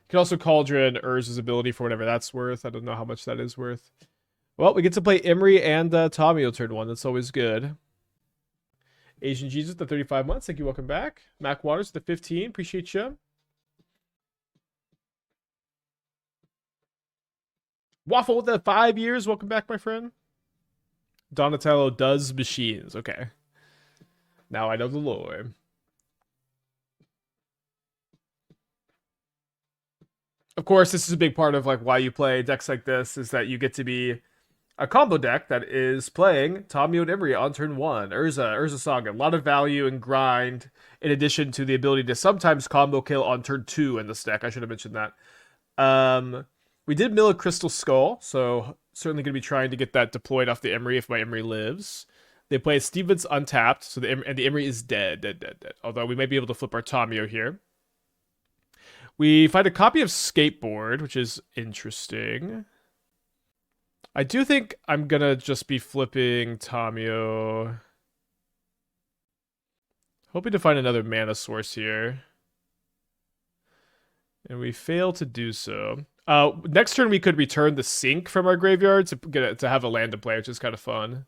Can also Cauldron Urza's ability for whatever that's worth. I don't know how much that is worth. Well, we get to play Emry and Tamiyo turn 1. That's always good. Asian Jesus, the 35 months. Thank you. Welcome back. Mac Waters, the 15. Appreciate you. Waffle with the 5 years. Welcome back, my friend. Donatello does machines. Okay. Now I know the lore. Of course, this is a big part of like why you play decks like this is that you get to be a combo deck that is playing Tamiyo and Emry on turn 1. Urza Saga. A lot of value and grind in addition to the ability to sometimes combo kill on turn 2 in this deck. I should have mentioned that. We did mill a Crystal Skull, so certainly going to be trying to get that deployed off the Emry if my Emry lives. They play Stevens untapped, so the Emry is dead. Although we might be able to flip our Tamiyo here. We find a copy of Skateboard, which is interesting. I do think I'm gonna just be flipping Tamiyo. Hoping to find another mana source here. And we fail to do so. Next turn we could return the Sink from our graveyard to have a land to play, which is kind of fun.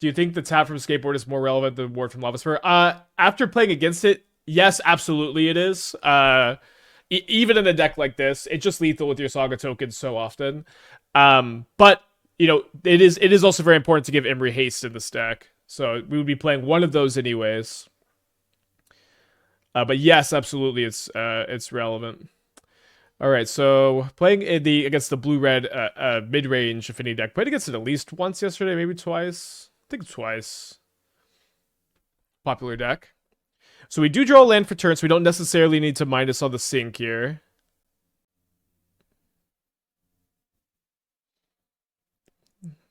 Do you think the tap from Skateboard is more relevant than Ward from Lava Sphere? After playing against it, yes, absolutely it is. Even in a deck like this, it's just lethal with your Saga tokens so often. But you know, it is also very important to give Emry haste in this deck. So we would be playing one of those anyways. But yes, absolutely, it's relevant. All right, so playing against the blue-red mid-range affinity deck. Played against it at least once yesterday, maybe twice. I think twice. Popular deck. So we do draw a land for turn, so we don't necessarily need to minus on the Sink here.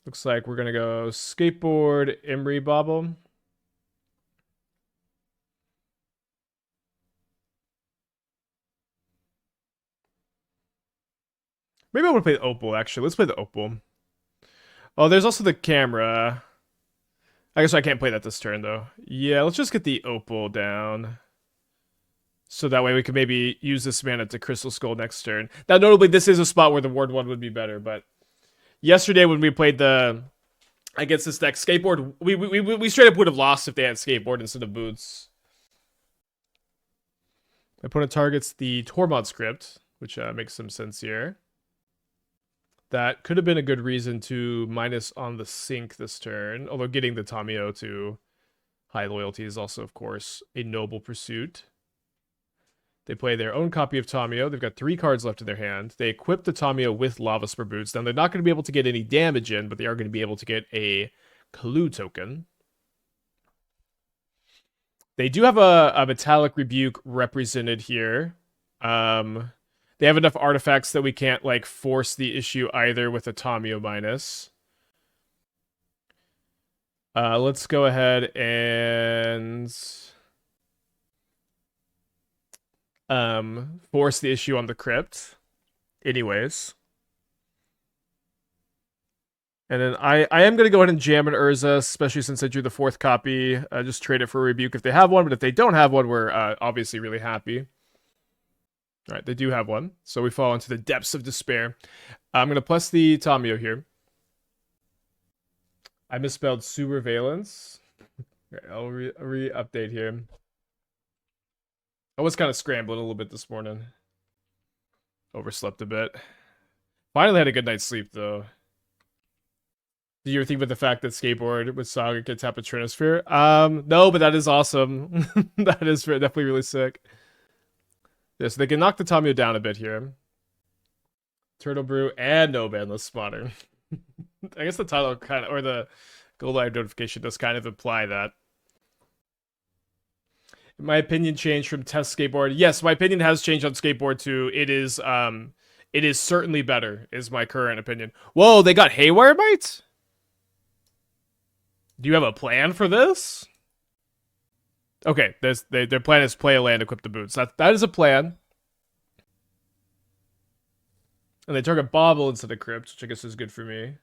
Looks like we're going to go Skateboard, Emry Bauble. Maybe I want to play the Opal, actually. Let's play the Opal. Oh, there's also the camera. I guess I can't play that this turn, though. Yeah, let's just get the Opal down. So that way we can maybe use this mana to Crystal Skull next turn. Now, notably, this is a spot where the Ward 1 would be better, but yesterday when we played against this deck, Skateboard, we straight up would have lost if they had Skateboard instead of Boots. My opponent targets the Tormod script, which makes some sense here. That could have been a good reason to minus on the Sink this turn, although getting the Tamiyo to high loyalty is also, of course, a noble pursuit. They play their own copy of Tamiyo. They've got 3 cards left in their hand. They equip the Tamiyo with Lava Spur Boots. Now, they're not going to be able to get any damage in, but they are going to be able to get a Clue token. They do have a Metallic Rebuke represented here. They have enough artifacts that we can't, like, force the issue either with a Tamiyo minus. Let's go ahead and force the issue on the Crypt. Anyways. And then I am going to go ahead and jam an Urza, especially since I drew the 4th copy. Just trade it for a Rebuke if they have one, but if they don't have one, we're obviously really happy. All right, they do have one, so we fall into the depths of despair. I'm going to plus the Tamiyo here. I misspelled Sewer-Valiance. Okay, I'll re-update here. I was kind of scrambling a little bit this morning. Overslept a bit. Finally had a good night's sleep, though. Did you ever think about the fact that Skateboard with Saga can tap a Trinosphere? No, but that is awesome. That is definitely really sick. Yeah, so they can knock the Tamiyo down a bit here. Turtle Brew and No Bandless Modern. I guess the title kind of, or the Go Live notification does kind of imply that. My opinion changed from Test Skateboard. Yes, my opinion has changed on Skateboard too. It is certainly better, is my current opinion. Whoa, they got Haywire Might? Do you have a plan for this? Okay, their plan is play a land, equip the boots. That is a plan. And they target Bauble instead of Crypt, which I guess is good for me.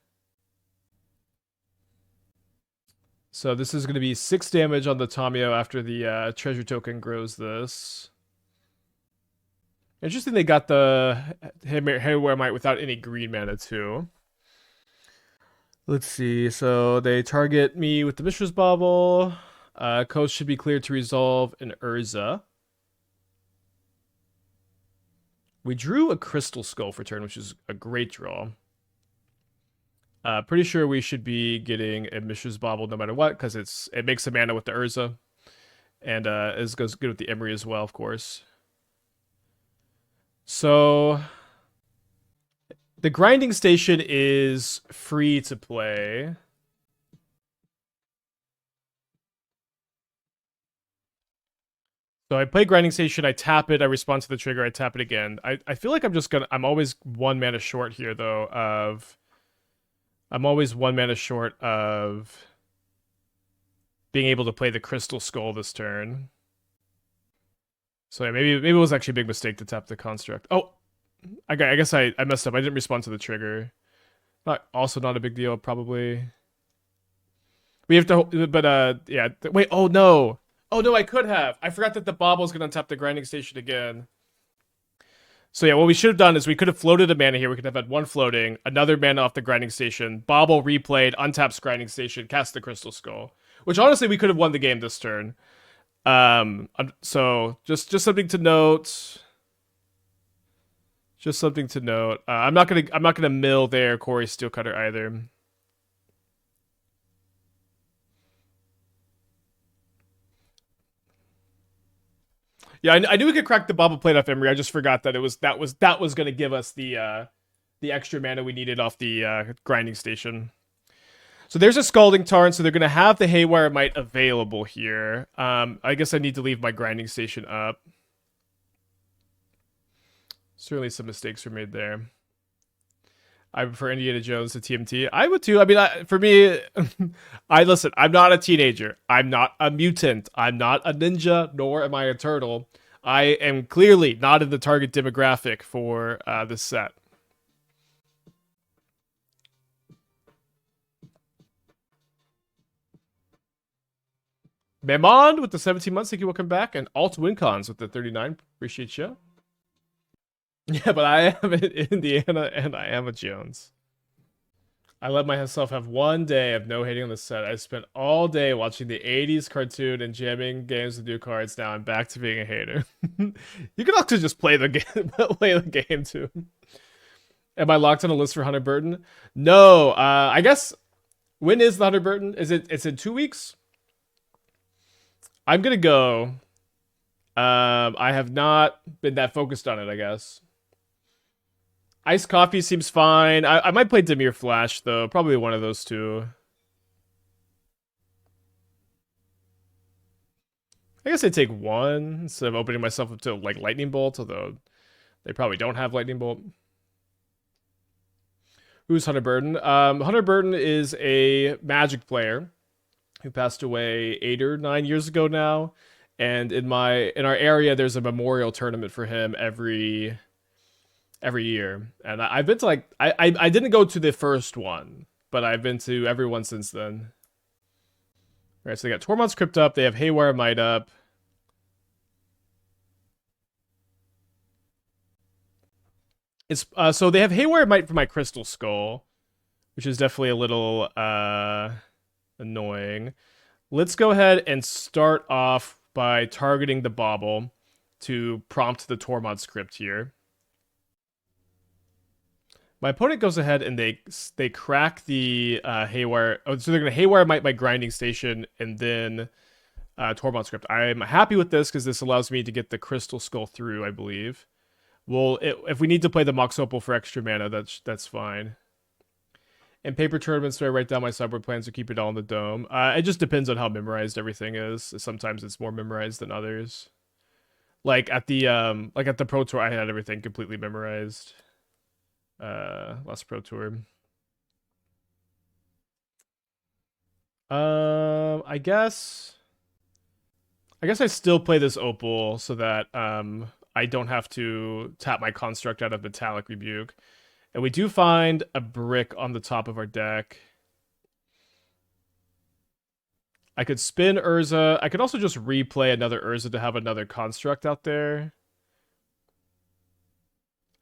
So this is going to be 6 damage on the Tamiyo after the treasure token grows this. Interesting they got the Haywire Might without any green mana too. Let's see. So they target me with the Mishra's Bauble. Coast should be cleared to resolve an Urza. We drew a Crystal Skull for turn, which is a great draw. Pretty sure we should be getting a Mishra's Bauble no matter what, because it makes a mana with the Urza. And it goes good with the Emry as well, of course. So the grinding station is free to play. So I play grinding station, I tap it, I respond to the trigger, I tap it again. I feel like I'm always 1 mana short here though I'm always 1 mana short of being able to play the Crystal Skull this turn. So yeah, maybe it was actually a big mistake to tap the construct. Oh, I guess I messed up. I didn't respond to the trigger. Also not a big deal, probably. We have to, but yeah. Wait, oh no. Oh no, I could have. I forgot that the Bauble's gonna untap the grinding station again. So yeah, what we should have done is we could have floated a mana here. We could have had 1 floating, another mana off the grinding station, Bauble replayed, untaps grinding station, cast the Crystal Skull. Which honestly we could have won the game this turn. So just something to note. Just something to note. I'm not gonna mill there Corey Steelcutter either. Yeah, I knew we could crack the Bauble plate off Emry. I just forgot that that was gonna give us the extra mana we needed off the grinding station. So there's a Scalding Tarn, so they're gonna have the Haywire Might available here. I guess I need to leave my grinding station up. Certainly some mistakes were made there. I prefer Indiana Jones to TMT. I would too. I mean, for me, listen. I'm not a teenager. I'm not a mutant. I'm not a ninja, nor am I a turtle. I am clearly not in the target demographic for this set. Memon with the 17 months. Thank you. Welcome back. And Alt Wincons with the 39. Appreciate you. Yeah, but I am in Indiana and I am a Jones. I let myself have 1 day of no hating on the set. I spent all day watching the 80s cartoon and jamming games with new cards. Now I'm back to being a hater. You can also just play the game, play the game too. Am I locked on a list for Hunter Burton? No. I guess when is the Hunter Burton? It's in 2 weeks? I'm gonna go. I have not been that focused on it, I guess. Iced coffee seems fine. I might play Dimir Flash, though. Probably one of those two. I guess I take 1 instead of opening myself up to, like, Lightning Bolt, although they probably don't have Lightning Bolt. Who's Hunter Burton? Hunter Burton is a Magic player who passed away 8 or 9 years ago now. And in our area, there's a memorial tournament for him every year. And I've been to like I didn't go to the first one, but I've been to every one since then. All right, so they got Tormod's Crypt up, they have Haywire Might up. It's so they have Haywire Might for my Crystal Skull, which is definitely a little annoying. Let's go ahead and start off by targeting the Bauble to prompt the Tormod's Crypt here. My opponent goes ahead and they crack the Haywire. Oh, so they're gonna Haywire Might my grinding station and then Tormod's Crypt. I'm happy with this because this allows me to get the Crystal Skull through, I believe. Well, if we need to play the Mox Opal for extra mana, that's fine. In paper tournaments, do I write down my sideboard plans or keep it all in the dome? It just depends on how memorized everything is. Sometimes it's more memorized than others. Like at the Pro Tour, I had everything completely memorized. Last Pro Tour. I guess I still play this Opal so that I don't have to tap my construct out of Metallic Rebuke. And we do find a brick on the top of our deck. I could spin Urza. I could also just replay another Urza to have another construct out there.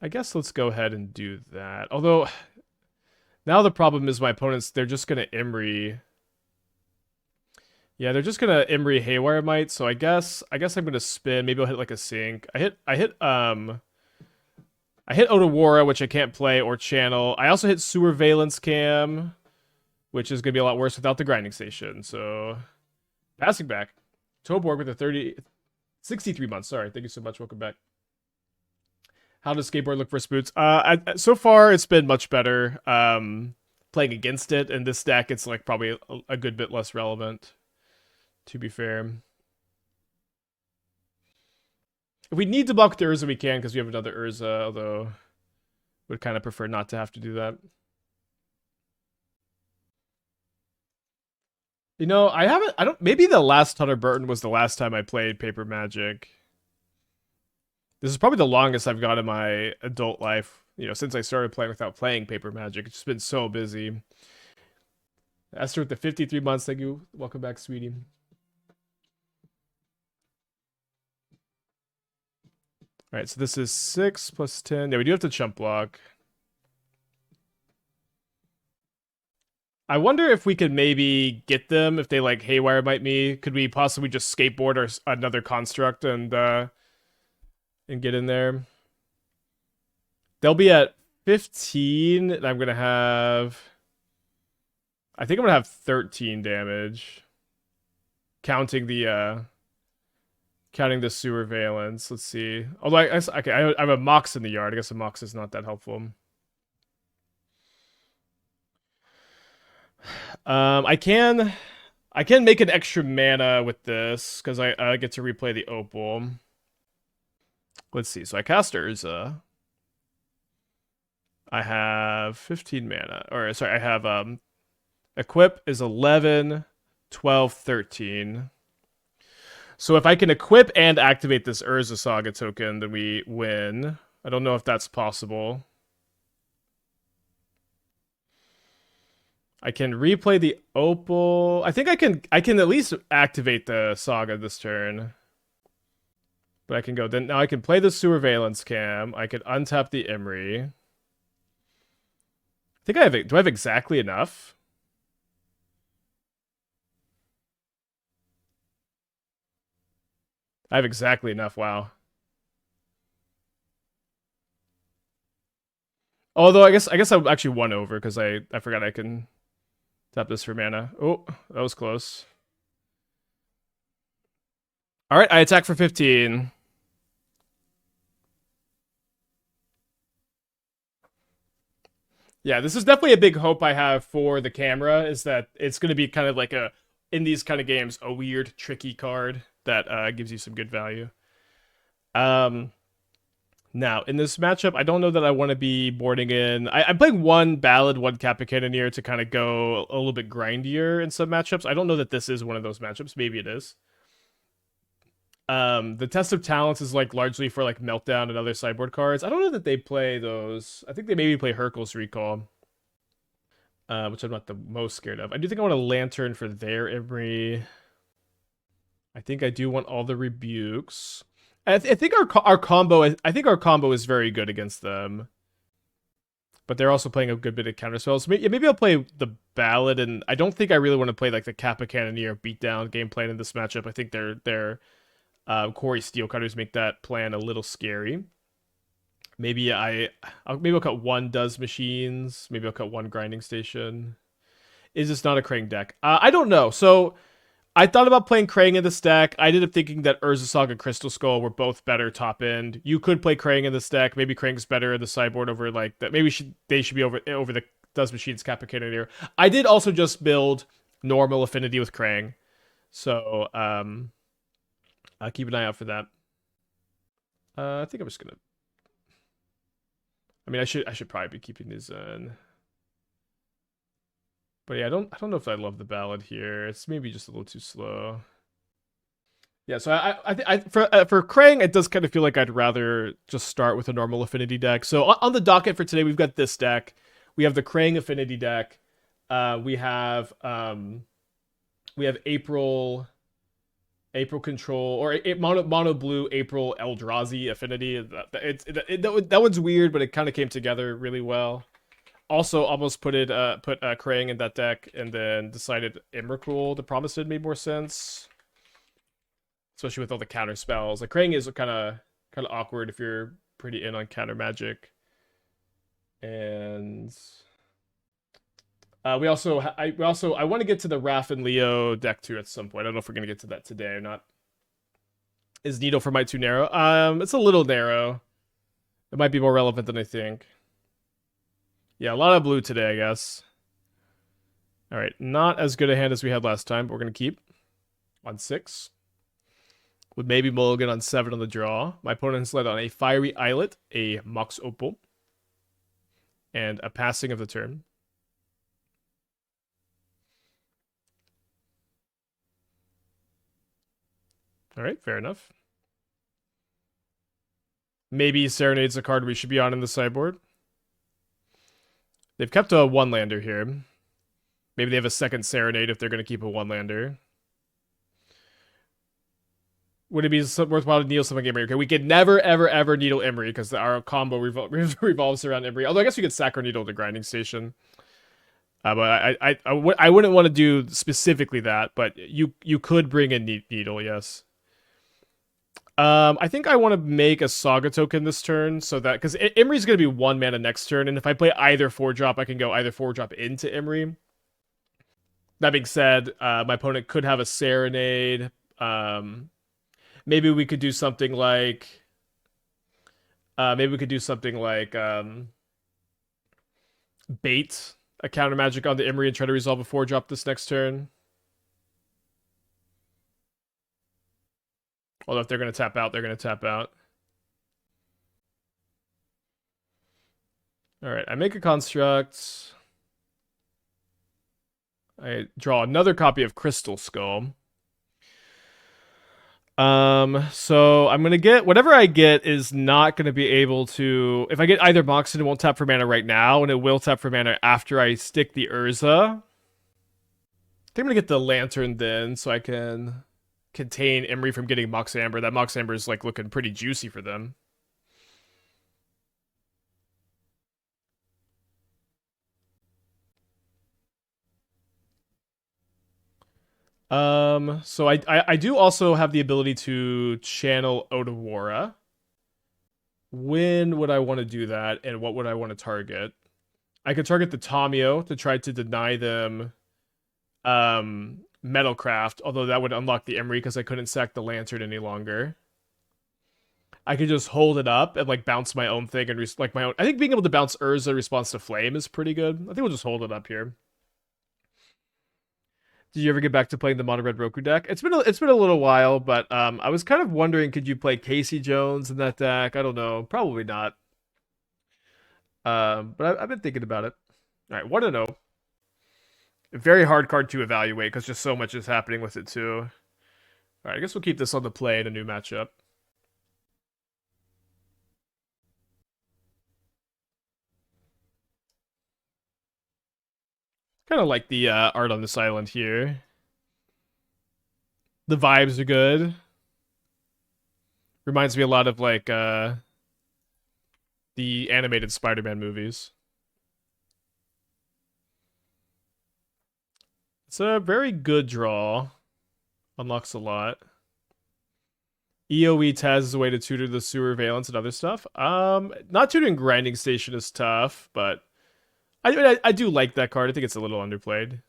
I guess let's go ahead and do that. Although, now the problem is my opponents, they're just going to Emry. Yeah, they're just going to Emry Haywire Might, so I guess I'm going to spin. Maybe I'll hit like a sink. I hit Otawara, which I can't play or channel. I also hit Sewer-Veillance Cam, which is going to be a lot worse without the grinding station. So, passing back. Toborg with a 63 months. Sorry, thank you so much. Welcome back. How does Skateboard look for boots? So far, it's been much better. Playing against it, in this deck, it's like probably a good bit less relevant, to be fair. If we need to block the Urza, we can, because we have another Urza, although would kind of prefer not to have to do that. You know, maybe the last Hunter Burton was the last time I played Paper Magic. This is probably the longest I've got in my adult life, you know, since I started playing without playing Paper Magic. It's just been so busy. Esther with the 53 months, thank you. Welcome back, sweetie. All right, so this is 6 plus 10. Yeah, we do have to chump block. I wonder if we could maybe get them if they like Haywire Might me. Could we possibly just skateboard or another construct and get in there? They'll be at 15, and I'm gonna have. I think I'm gonna have 13 damage, counting the Sewer-Valiance. Let's see. Although I have a Mox in the yard. I guess a Mox is not that helpful. I can make an extra mana with this because I get to replay the Opal. Let's see. So I cast Urza. I have 15 mana. Or sorry, I have equip is 11, 12, 13. So if I can equip and activate this Urza Saga token, then we win. I don't know if that's possible. I can replay the Opal. I think I can at least activate the Saga this turn. But I can go then. Now I can play the Sewer-Veillance Cam. I could untap the Emry. I think I have. Do I have exactly enough? I have exactly enough. Wow. Although I guess I'm actually one over because I forgot I can tap this for mana. Oh, that was close. All right, I attack for 15. Yeah, this is definitely a big hope I have for the camera, is that it's going to be kind of like in these kind of games, a weird, tricky card that gives you some good value. Now, in this matchup, I don't know that I want to be boarding in. I'm playing one Ballad, one Kappa Cannoneer to kind of go a little bit grindier in some matchups. I don't know that this is one of those matchups. Maybe it is. The Test of Talents is like largely for like Meltdown and other sideboard cards. I don't know that they play those. I think they maybe play Hercule's Recall, which I'm not the most scared of. I do think I want a Lantern for their Emry. I think I do want all the rebukes. I think our combo. I think our combo is very good against them, but they're also playing a good bit of counter spells. So maybe I'll play the Ballad, and I don't think I really want to play like the Kappa Cannoneer beatdown game plan in this matchup. I think their Quarry Steel Cutters make that plan a little scary. Maybe I'll cut one Does Machines. Maybe I'll cut one Grinding Station. Is this not a Krang deck? I don't know. So I thought about playing Krang in this deck. I ended up thinking that Urza Saga Crystal Skull were both better top end. You could play Krang in this deck. Maybe Krang's better in the sideboard over like that. Maybe they should be over the Does Machines Kappa Cannoneer. I did also just build normal affinity with Krang. So I'll keep an eye out for that. I think I'm just gonna. I mean, I should probably be keeping these in. But yeah, I don't know if I love the Ballad here. It's maybe just a little too slow. Yeah, so for Krang, it does kind of feel like I'd rather just start with a normal affinity deck. So on the docket for today, we've got this deck. We have the Krang affinity deck. We have We have April Control, or mono blue April Eldrazi Affinity. That one's weird, but it kind of came together really well. Also, almost put Krang in that deck, and then decided Emrakul. The Promise It made more sense, especially with all the counter spells. Like Krang is kind of awkward if you're pretty in on counter magic. And I want to get to the Raph and Leo deck too at some point. I don't know if we're gonna get to that today or not. Is Needle for Might too narrow? It's a little narrow. It might be more relevant than I think. Yeah, a lot of blue today, I guess. All right, not as good a hand as we had last time, but we're gonna keep on 6. With maybe mulligan on 7 on the draw. My opponent's led on a Fiery Islet, a Mox Opal, and a Passing of the turn. All right, fair enough. Maybe Serenade's a card we should be on in the sideboard. They've kept a 1-lander here. Maybe they have a second Serenade if they're going to keep a 1-lander. Would it be worthwhile to needle something Emry? Okay, we could never, ever, ever needle Emry because our combo revolves around Emry. Although I guess we could Sacro Needle the Grinding Station. But I wouldn't want to do specifically that, but you could bring in Needle, yes. I think I want to make a Saga token this turn so that, because Emry's going to be 1 mana next turn, and if I play either 4-drop, I can go either 4-drop into Emry. That being said, my opponent could have a Serenade. Maybe we could do something like bait a counter magic on the Emry and try to resolve a 4-drop this next turn. Although if they're going to tap out, they're going to tap out. All right, I make a construct. I draw another copy of Crystal Skull. So I'm gonna get whatever I get is not gonna be able to. If I get either Moxen, it won't tap for mana right now, and it will tap for mana after I stick the Urza. I think I'm gonna get the Lantern then, so I can contain Emry from getting Mox Amber. That Mox Amber is like looking pretty juicy for them. So I do also have the ability to channel Otawara. When would I want to do that, and what would I want to target? I could target the Tamiyo to try to deny them Metalcraft, although that would unlock the Emry because I couldn't sack the Lantern any longer. I could just hold it up and like bounce my own thing and like my own. I think being able to bounce Urza response to Flame is pretty good. I think we'll just hold it up here. Did you ever get back to playing the Mono Red Roku deck? It's been a little while, but I was kind of wondering, could you play Casey Jones in that deck? I don't know, probably not. But I've been thinking about it. All right, 1-0. Very hard card to evaluate because just so much is happening with it too. All right, I guess we'll keep this on the play in a new matchup. Kind of like the art on this island here. The vibes are good. Reminds me a lot of like the animated Spider-Man movies. It's a very good draw. Unlocks a lot. EOE Taz is a way to tutor the Sewer-Valiance and other stuff. Not tutoring Grinding Station is tough, but I do like that card. I think it's a little underplayed.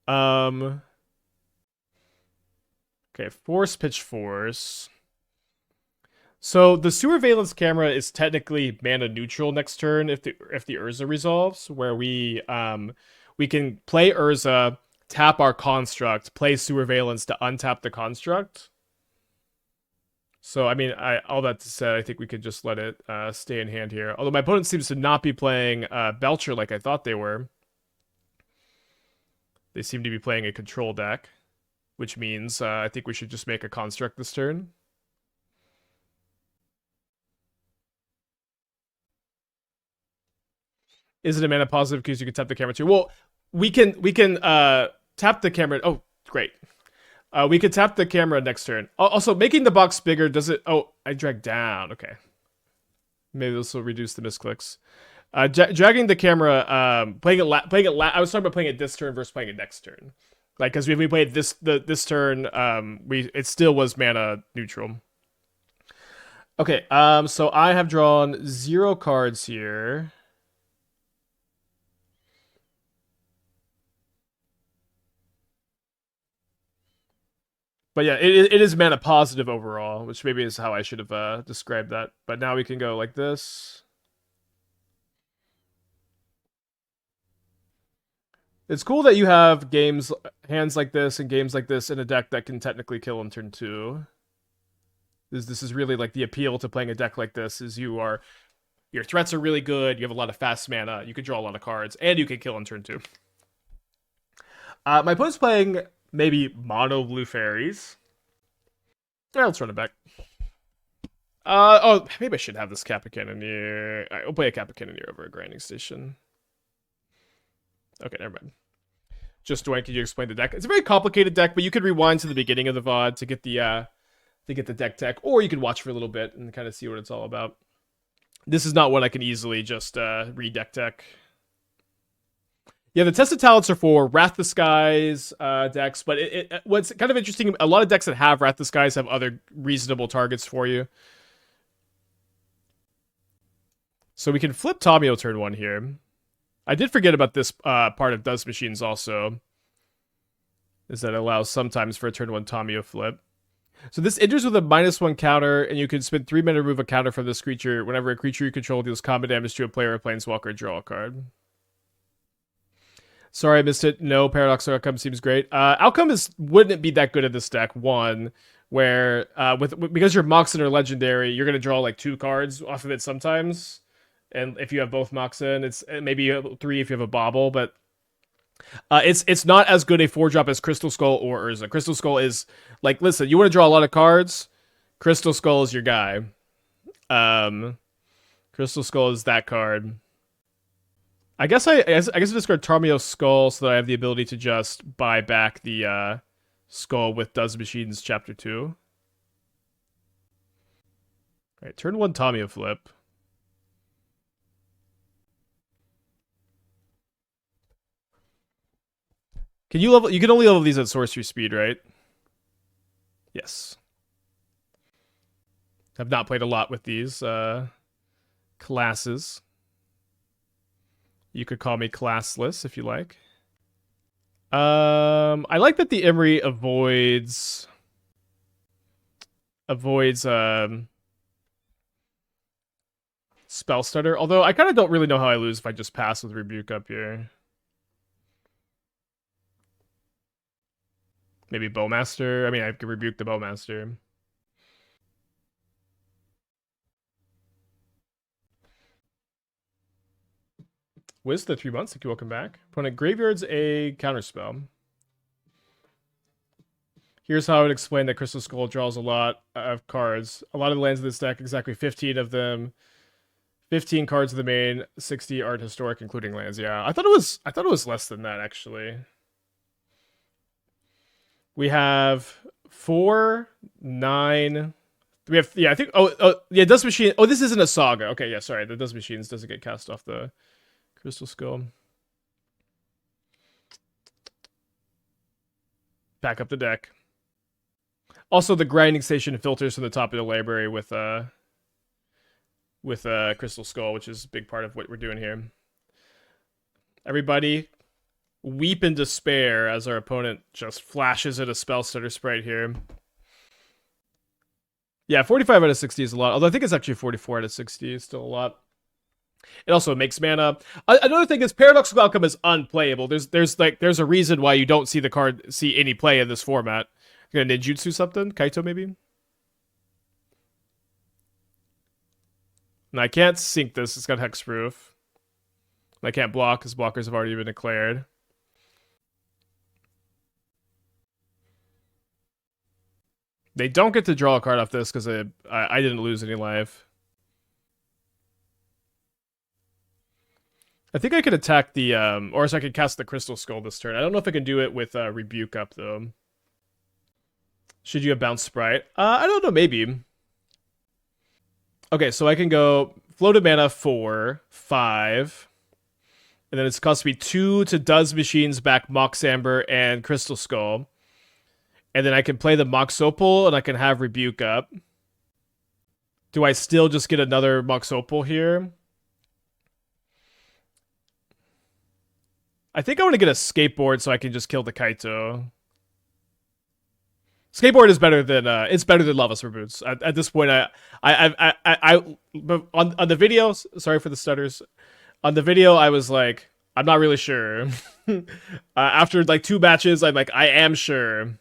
Okay, Force Pitch Force. So the Sewer-Veillance Camera is technically mana neutral next turn if the Urza resolves, where we can play Urza, tap our construct, play Sewer-Veillance to untap the construct. So I mean, all that to say, I think we could just let it stay in hand here. Although my opponent seems to not be playing Belcher like I thought they were. They seem to be playing a control deck, which means I think we should just make a construct this turn. Is it a mana positive because you can tap the camera too? Well, we can tap the camera. Oh, great. We could tap the camera next turn. Also, making the box bigger does it? Oh, I dragged down. Okay. Maybe this will reduce the misclicks. Dragging the camera, playing it. I was talking about playing it this turn versus playing it next turn. Like, because if we played this turn, it still was mana neutral. Okay. So I have drawn 0 cards here. But yeah, it is mana positive overall, which maybe is how I should have described that. But now we can go like this. It's cool that you have hands like this and games like this in a deck that can technically kill in turn 2. This is really like the appeal to playing a deck like this is your threats are really good, you have a lot of fast mana, you can draw a lot of cards, and you can kill in turn 2. My opponent's playing maybe mono blue fairies. Yeah, let's run it back. Oh, maybe I should have this Kappa Cannoneer. Alright, we'll play a Kappa Cannoneer over a grinding station. Okay, never mind. Just Dwayne, can you explain the deck? It's a very complicated deck, but you could rewind to the beginning of the VOD to get the deck tech, or you could watch for a little bit and kind of see what it's all about. This is not one I can easily just read deck tech. Yeah, the tested talents are for Wrath the Skies decks, but what's kind of interesting, a lot of decks that have Wrath the Skies have other reasonable targets for you. So we can flip Tamiyo turn 1 here. I did forget about this part of Does Machines also, is that it allows sometimes for a turn 1 Tamiyo flip. So this enters with a -1 counter, and you can spend 3 mana to remove a counter from this creature. Whenever a creature you control deals combat damage to a player or planeswalker, draw a card. Sorry, I missed it. No, Paradox Outcome seems great. Outcome wouldn't it be that good at this deck? One, where because you're Moxen or Legendary, you're gonna draw like 2 cards off of it sometimes. And if you have both Moxen, it's maybe 3 if you have a Bauble, but it's not as good a 4-drop as Crystal Skull or Urza. Crystal Skull is like, listen, you want to draw a lot of cards, Crystal Skull is your guy. Crystal Skull is that card. I guess I discard Tamiyo's Skull so that I have the ability to just buy back the Skull with Does Machines Chapter 2. Alright, turn 1 Tamiyo flip. You can only level these at sorcery speed, right? Yes. I've not played a lot with these classes. You could call me classless if you like. I like that the Emry avoids Spell Stutter, although I kind of don't really know how I lose if I just pass with Rebuke up here. Maybe Bowmaster. I mean, I could Rebuke the Bowmaster. Wiz the 3 months. Thank you. Welcome back. Opponent graveyards a counterspell. Here's how I would explain that Crystal Skull draws a lot of cards. A lot of the lands in this deck, exactly 15 of them. 15 cards of the main, 60 art historic, including lands. Yeah, I thought it was less than that actually. We have 4, 9. We have I think yeah, Dust Machine. Oh, this isn't a Saga. Okay, yeah, sorry. The Dust Machines doesn't get cast off the Crystal Skull. Back up the deck. Also, the grinding station filters from the top of the library with Crystal Skull, which is a big part of what we're doing here. Everybody weep in despair as our opponent just flashes at a Spell Stutter sprite here. Yeah, 45 out of 60 is a lot. Although I think it's actually 44 out of 60 is still a lot. It also makes mana. Another thing is Paradoxical Outcome is unplayable. There's a reason why you don't see any play in this format. You're gonna ninjutsu something? Kaito maybe? And I can't sink this. It's got hexproof. And I can't block because blockers have already been declared. They don't get to draw a card off this because I didn't lose any life. I think I could attack the, or so I could cast the Crystal Skull this turn. I don't know if I can do it with Rebuke up, though. Should you have Bounce Sprite? I don't know, maybe. Okay, so I can go Floated Mana 4, 5. And then it's cost me 2 to Does Machines back Mox Amber and Crystal Skull. And then I can play the Mox Opal and I can have Rebuke up. Do I still just get another Mox Opal here? I think I want to get a Skateboard so I can just kill the Kaito. Skateboard is better than it's better than Lava Sword Boots. At this point, on the video, sorry for the stutters. On the video, I was like, I'm not really sure. After like 2 matches, I'm like, I am sure.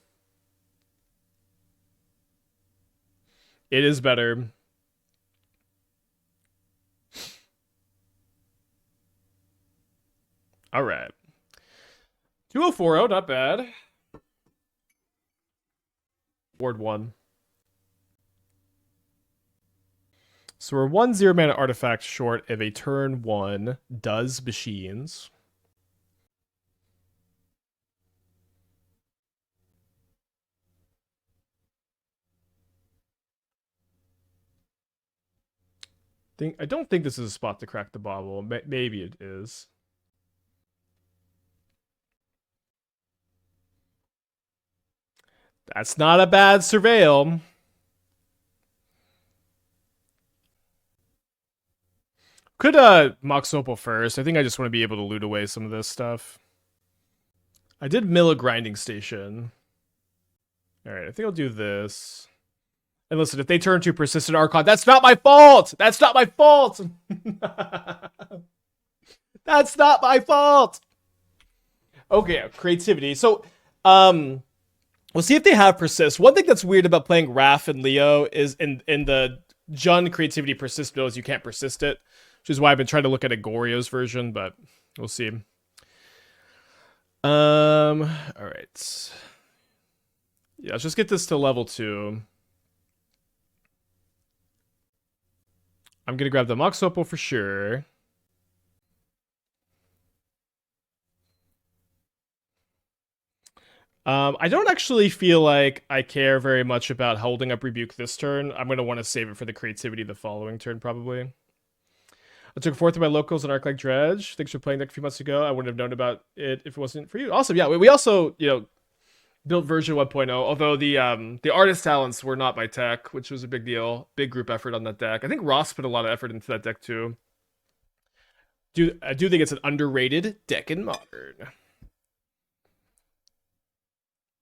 It is better. All right. 2040, not bad. Board 1. So we're 1 0 mana artifact short of a turn 1 Does Machines. I don't think this is a spot to crack the bauble. Maybe it is. That's not a bad surveil. Could Mox Opal first. I think I just want to be able to loot away some of this stuff. I did mill a grinding station. Alright, I think I'll do this. And listen, if they turn to Persistent Archon, that's not my fault! That's not my fault! That's not my fault! Okay, creativity. So, we'll see if they have Persist. One thing that's weird about playing Raph and Leo is in the Jund creativity persist build is you can't persist it. Which is why I've been trying to look at Agorio's version, but we'll see. Alright. Yeah, let's just get this to level 2. I'm gonna grab the Mox Opal for sure. I don't actually feel like I care very much about holding up Rebuke this turn. I'm gonna want to save it for the creativity the following turn, probably. I took 4th of my locals on Arc-like Dredge. Thanks for playing that a few months ago. I wouldn't have known about it if it wasn't for you. Awesome, yeah. We also, built version 1.0, although the artist talents were not my tech, which was a big deal. Big group effort on that deck. I think Ross put a lot of effort into that deck, too. I do think it's an underrated deck in Modern.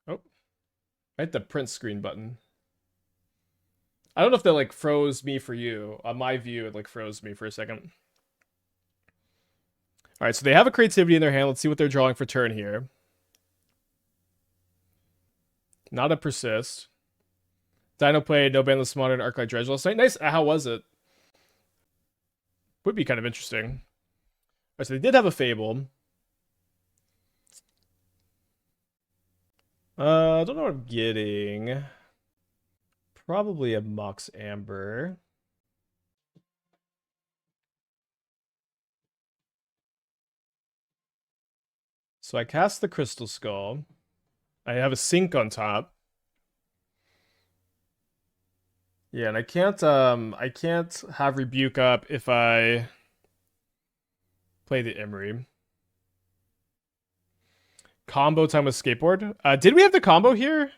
Oh. I hit the print screen button. I don't know if that, like, froze me for you. On my view, it, like, froze me for a second. Alright, so they have a creativity in their hand. Let's see what they're drawing for turn here. Not a persist. Dino played No Bandless Modern Arc-like Dredge last night. Nice. How was it? Would be kind of interesting. Alright, so they did have a Fable. I don't know what I'm getting. Probably a Mox Amber. So I cast the Crystal Skull. I have a sink on top. Yeah, and I can't have Rebuke up if I play the Emry. Combo time with Skateboard. Did we have the combo here?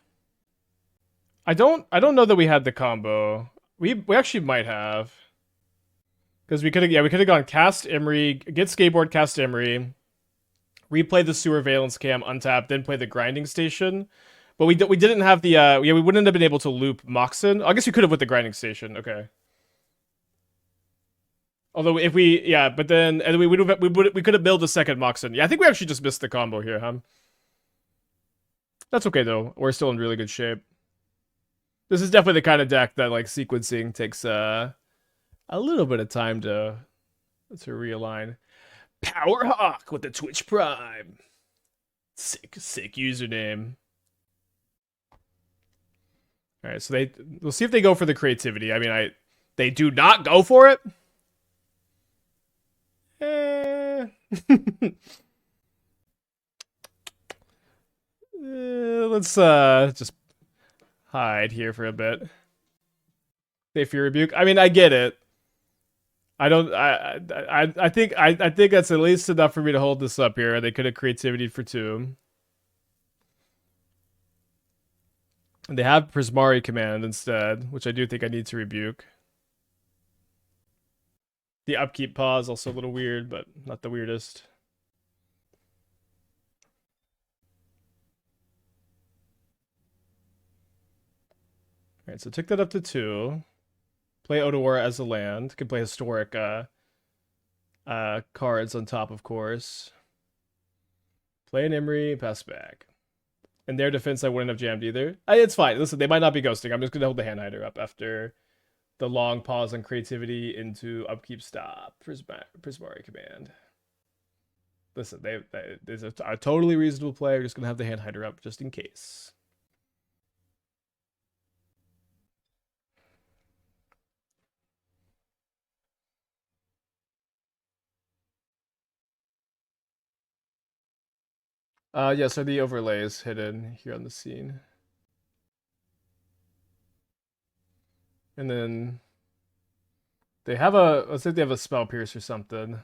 I don't know that we had the combo. We actually might have. Because we could have gone cast Emry, get Skateboard, cast Emry, replay the Sewer-Veillance Cam, untap, then play the grinding station. But we didn't have the we wouldn't have been able to loop Moxen. I guess we could have with the grinding station. Okay. Although if but then and we could have built a second Moxen. Yeah, I think we actually just missed the combo here, huh? That's okay though. We're still in really good shape. This is definitely the kind of deck that like sequencing takes a little bit of time to realign. Power Hawk with the Twitch Prime. Sick username. All right, so we'll see if they go for the creativity. I mean, they do not go for it. Let's just hide here for a bit. Say Fear Rebuke. I mean, I get it. I don't. I think. I think that's at least enough for me to hold this up here. They could have creativity for 2. And they have Prismari command instead, which I do think I need to rebuke. The upkeep pause also a little weird, but not the weirdest. All right, so take that up to 2. Play Otawara as a land. Can play historic cards on top, of course. Play an Emry, pass back. In their defense, I wouldn't have jammed either. It's fine. Listen, they might not be ghosting. I'm just going to hold the hand hider up after the long pause on creativity into upkeep stop. Prismari command. Listen, there's a totally reasonable play. We're just going to have the hand hider up just in case. Yes, are the overlays hidden here on the scene? And then they have a, let's say they have a spell pierce or something.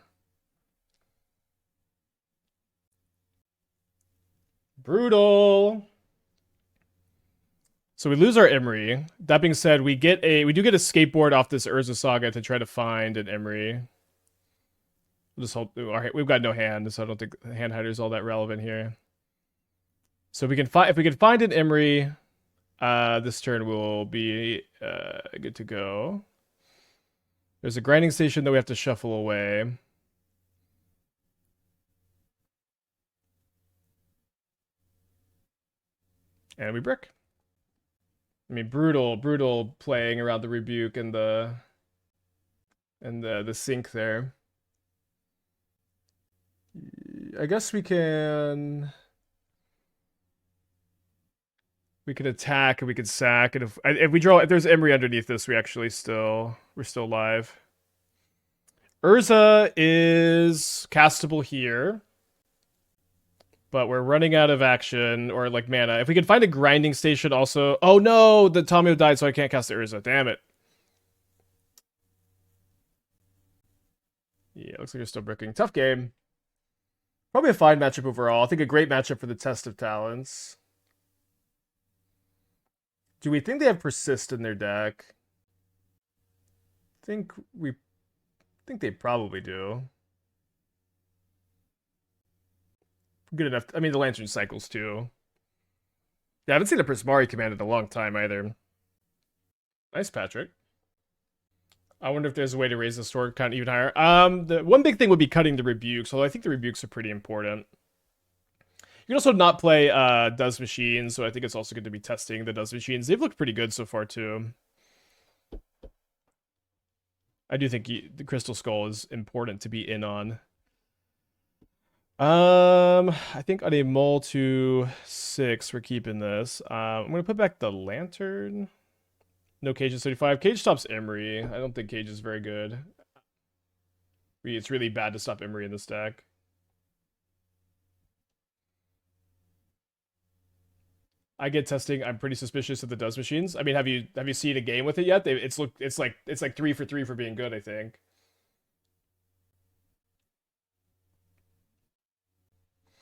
Brutal. So we lose our Emry. That being said, we do get a skateboard off this Urza Saga to try to find an Emry. We'll just hold. All right, we've got no hand, so I don't think hand hider is all that relevant here. So we can find, if we can find an Emry, this turn will be good to go. There's a grinding station that we have to shuffle away. And we brick. I mean, brutal playing around the rebuke and the sink there. I guess we can attack and we can sack, and if we draw, if there's Emry underneath this, we're still live. Urza is castable here, but we're running out of action or like mana. If we can find a grinding station also. Oh no, the Tamiyo died, so I can't cast the Urza. Damn it. Yeah, looks like you're still bricking. Tough game. Probably a fine matchup overall. I think a great matchup for the Test of Talents. Do we think they have Persist in their deck? I think they probably do. Good enough. I mean, the Lantern cycles too. Yeah, I haven't seen a Prismari command in a long time either. Nice, Patrick. I wonder if there's a way to raise the store count even higher. The one big thing would be cutting the rebukes, although I think the rebukes are pretty important. You can also not play Does Machines, so I think it's also good to be testing the Does Machines. They've looked pretty good so far too. I do think the Crystal Skull is important to be in on. I think on a mull to 6, we're keeping this. I'm gonna put back the Lantern. No Cage is 35. Cage stops Emry. I don't think Cage is very good. It's really bad to stop Emry in this deck. I get testing. I'm pretty suspicious of the Does Machines. I mean, have you seen a game with it yet? It's like 3 for 3 for being good, I think.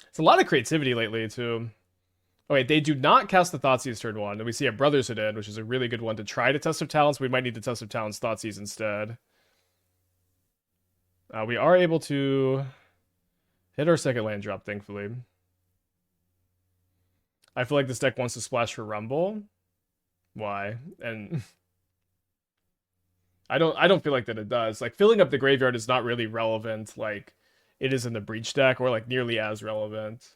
It's a lot of creativity lately too. Oh wait, they do not cast the Thoughtseize turn 1, and we see a Brothers Hidden, which is a really good one to try to Test of Talents. We might need to Test of Talents Thoughtseize instead. We are able to hit our second land drop, thankfully. I feel like this deck wants to splash for Rumble. Why? And I don't feel like that it does. Like, filling up the graveyard is not really relevant like it is in the Breach deck, or like nearly as relevant.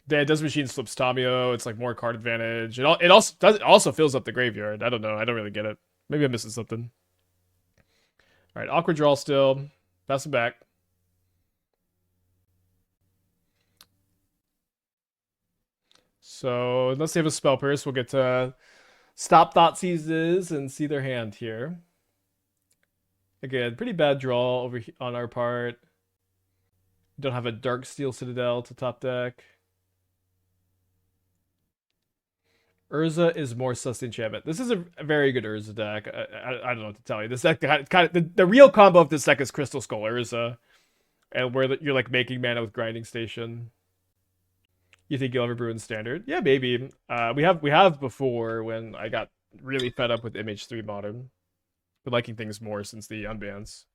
Yeah, it does Machines flips Tamiyo. It's like more card advantage. It also fills up the graveyard. I don't know. I don't really get it. Maybe I'm missing something. All right, awkward draw still. Pass it back. So unless they have a Spell Pierce, we'll get to stop Thoughtseizes and see their hand here. Again, pretty bad draw over on our part. You don't have a Dark Steel Citadel to top deck. Urza is more sus enchantment. This is a very good Urza deck. I don't know what to tell you. This deck the real combo of this deck is Crystal Skull Urza, and where you're like making mana with Grinding Station. You think you'll ever brew in Standard? Yeah, maybe. We have before when I got really fed up with MH3 Modern, but liking things more since the unbans.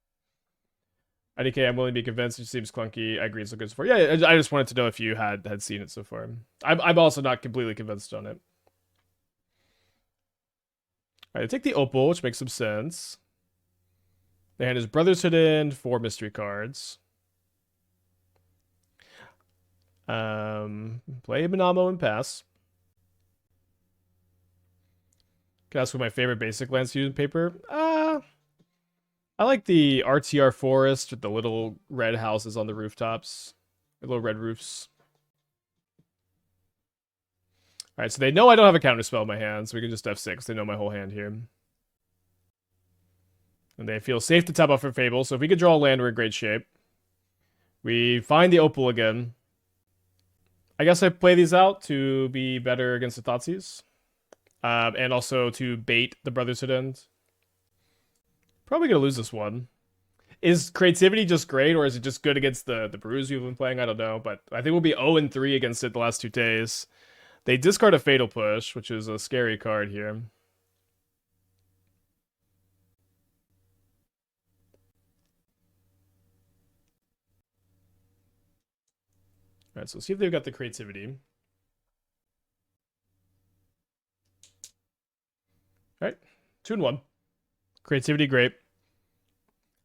IDK, I'm willing to be convinced. It seems clunky. I agree it's a good support. Yeah, I just wanted to know if you had seen it so far. I'm also not completely convinced on it. All right, I take the Opal, which makes some sense. The hand is Brothers Hidden, 4 mystery cards. Play Minamo and pass. Can I ask what my favorite basic lands to use in paper? I like the RTR forest with the little red houses on the rooftops. The little red roofs. Alright, so they know I don't have a counter spell in my hand, so we can just F6. They know my whole hand here. And they feel safe to tap off for Fable, so if we could draw a land, we're in great shape. We find the Opal again. I guess I play these out to be better against the Thoughtseize. And also to bait the Brothers End. Probably gonna lose this one. Is creativity just great, or is it just good against the brews we've been playing? I don't know, but I think we'll be 0-3 against it the last 2 days. They discard a Fatal Push, which is a scary card here. Alright, so let's see if they've got the creativity. Alright, 2-1. Creativity, great.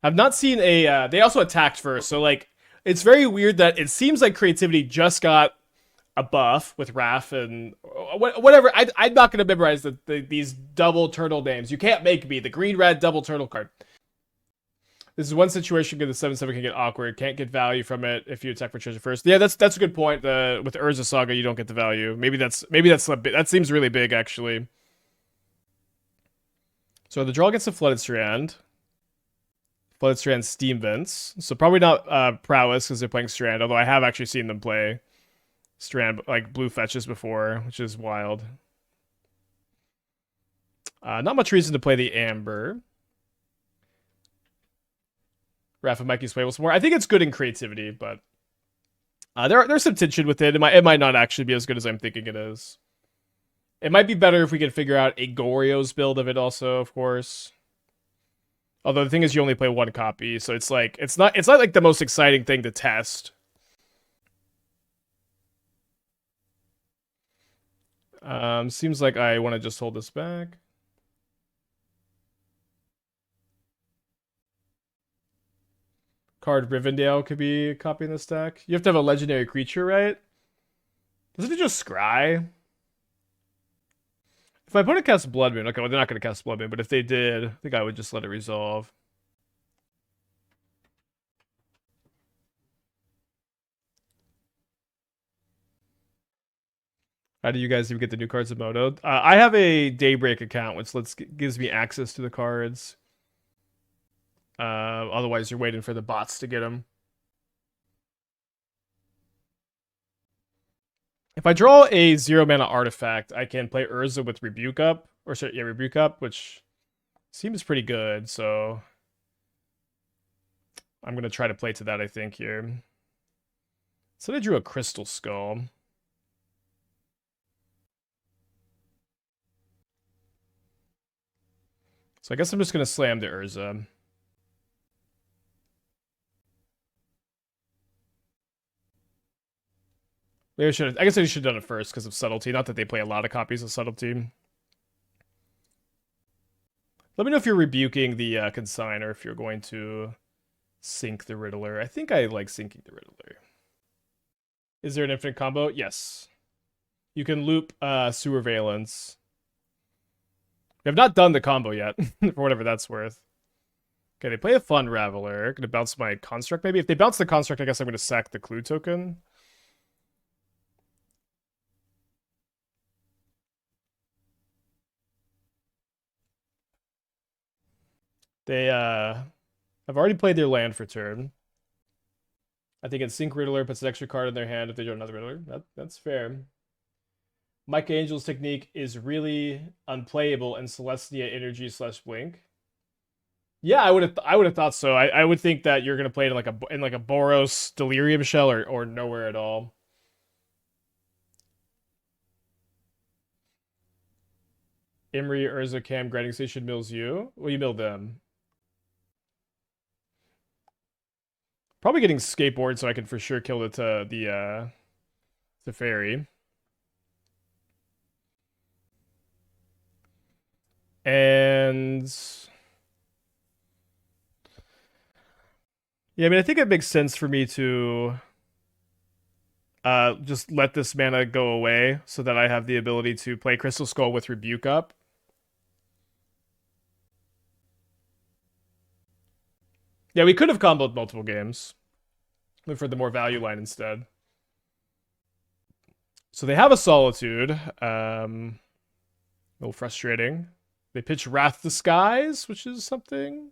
I've not seen a... they also attacked first, so like... It's very weird that it seems like creativity just got a buff with Wrath and... Whatever, I'm not going to memorize these double turtle names. You can't make me. The green-red double turtle card. This is one situation where the 7/7 can get awkward. Can't get value from it if you attack for treasure first. Yeah, that's a good point. With the Urza Saga, you don't get the value. Maybe that's a bit, that seems really big actually. So the draw gets a Flooded Strand. Flooded Strand Steam Vents. So probably not Prowess because they're playing Strand. Although I have actually seen them play Strand like blue fetches before, which is wild. Not much reason to play the Amber. Rafa Mikey's play was more. I think it's good in creativity, but there's some tension with it. It might not actually be as good as I'm thinking it is. It might be better if we could figure out a Goryo's build of it also, of course. Although the thing is you only play 1 copy, so it's like it's not like the most exciting thing to test. Seems like I want to just hold this back. Card Rivendell could be a copy in this deck. You have to have a legendary creature, right? Doesn't it just scry? If my opponent casts Blood Moon, okay, well, they're not going to cast Blood Moon, but if they did, I think I would just let it resolve. How do you guys even get the new cards in Moto? I have a Daybreak account, which gives me access to the cards. Otherwise, you're waiting for the bots to get them. If I draw a 0-mana artifact, I can play Urza with Rebuke up. Or sorry, yeah, Rebuke up, which seems pretty good, so... I'm going to try to play to that, I think, here. So I drew a Crystal Skull. So I guess I'm just going to slam the Urza. Maybe I guess I should have done it first because of Subtlety. Not that they play a lot of copies of Subtlety. Let me know if you're rebuking the Consign or if you're going to sink the Riddler. I think I like sinking the Riddler. Is there an infinite combo? Yes. You can loop Sewer-Valiance. We have not done the combo yet, for whatever that's worth. Okay, they play a Fun Raveler. Gonna bounce my Construct maybe. If they bounce the Construct, I guess I'm gonna sack the Clue token. They have already played their land for turn. I think it's Sync Riddler puts an extra card in their hand if they draw another Riddler. That's fair. Mike Angel's technique is really unplayable in Celestia Energy / Blink. Yeah, I would have thought so. I would think that you're gonna play it in like a Boros Delirium Shell or nowhere at all. Emry, Urza, Cam, Grinding Station mills you. Well, you mill them. Probably getting Skateboard so I can for sure kill the fairy. And yeah, I mean, I think it makes sense for me to just let this mana go away so that I have the ability to play Crystal Skull with Rebuke up. Yeah, we could have comboed multiple games. Went for the more value line instead. So they have a Solitude. A little frustrating. They pitch Wrath the Skies, which is something.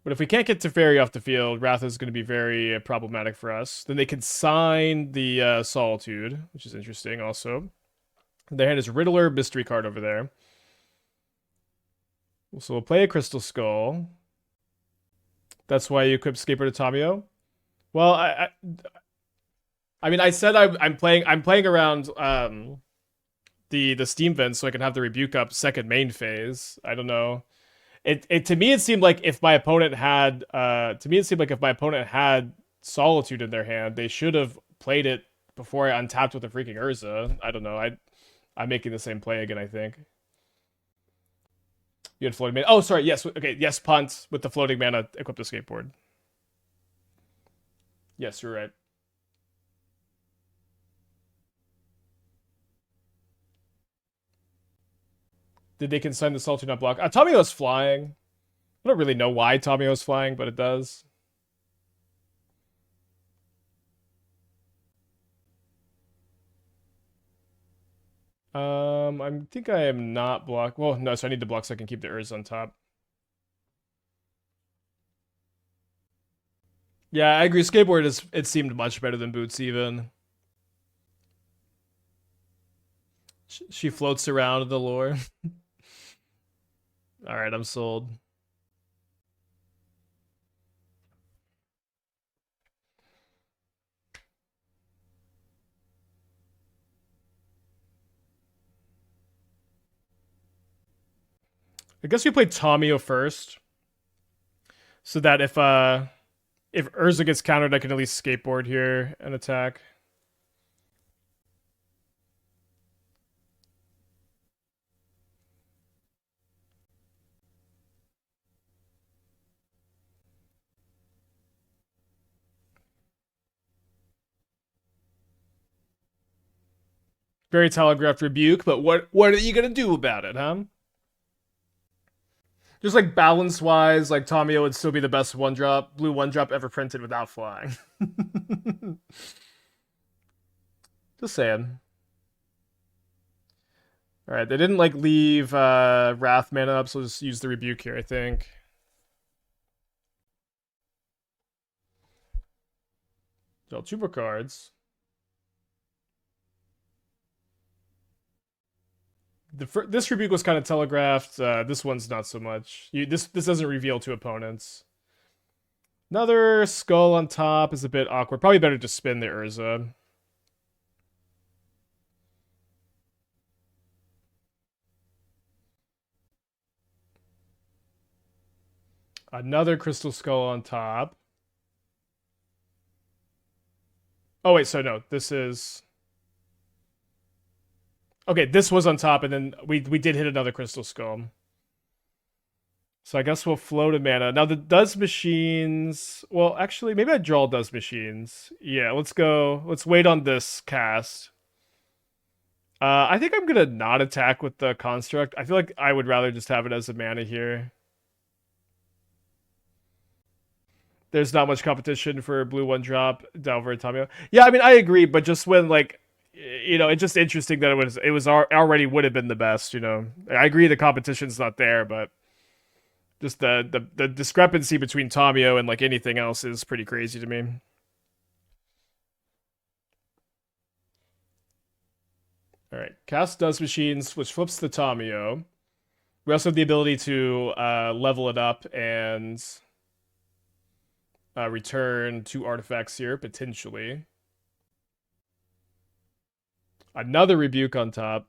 But if we can't get Teferi off the field, Wrath is going to be very problematic for us. Then they consign the Solitude, which is interesting also. Their hand is Riddler, Mystery card over there. So we'll play a Crystal Skull. That's why you equip Skateboard to Tamiyo. Well, I mean, I said I'm playing around the Steam Vent so I can have the Rebuke up second main phase. I don't know. To me it seemed like if my opponent had Solitude in their hand, they should have played it before I untapped with a freaking Urza. I don't know. I'm making the same play again, I think. You had floating mana. Oh, sorry. Yes. Okay. Yes. Punt with the floating mana. Equip the Skateboard. Yes, you're right. Did they consign the Solitude not block? Tamiyo's flying. I don't really know why Tamiyo's flying, but it does. I think I am not blocked. Well, no, so I need to block so I can keep the Urza on top. Yeah, I agree. Skateboard it seemed much better than Boots even. She floats around the lore. All right, I'm sold. I guess we play Tamiyo first, so that if Urza gets countered, I can at least Skateboard here and attack. Very telegraphed Rebuke, but what are you gonna do about it, huh? Just like balance wise, like Tamiyo would still be the best blue 1-drop ever printed without flying. Just saying. Alright, they didn't like leave Wrath mana up, so we'll just use the Rebuke here, I think. Dealt 2 more cards. This Rebuke was kind of telegraphed. This one's not so much. This doesn't reveal to opponents. Another Skull on top is a bit awkward. Probably better to spin the Urza. Another Crystal Skull on top. Oh wait, so no, this is... Okay, this was on top, and then we did hit another Crystal Skull. So I guess we'll float a mana. Now the Does Machines... Well, actually, maybe I draw Does Machines. Yeah, let's go. Let's wait on this cast. I think I'm gonna not attack with the Construct. I feel like I would rather just have it as a mana here. There's not much competition for blue 1-drop Delver and Tamiyo. Yeah, I mean, I agree, but just when, like, you know, it's just interesting that it was already would have been the best, you know. I agree the competition's not there, but Just the discrepancy between Tamiyo and like anything else is pretty crazy to me. All right, cast Dust Machines, which flips the Tamiyo. We also have the ability to level it up and return 2 artifacts here, potentially. Another Rebuke on top.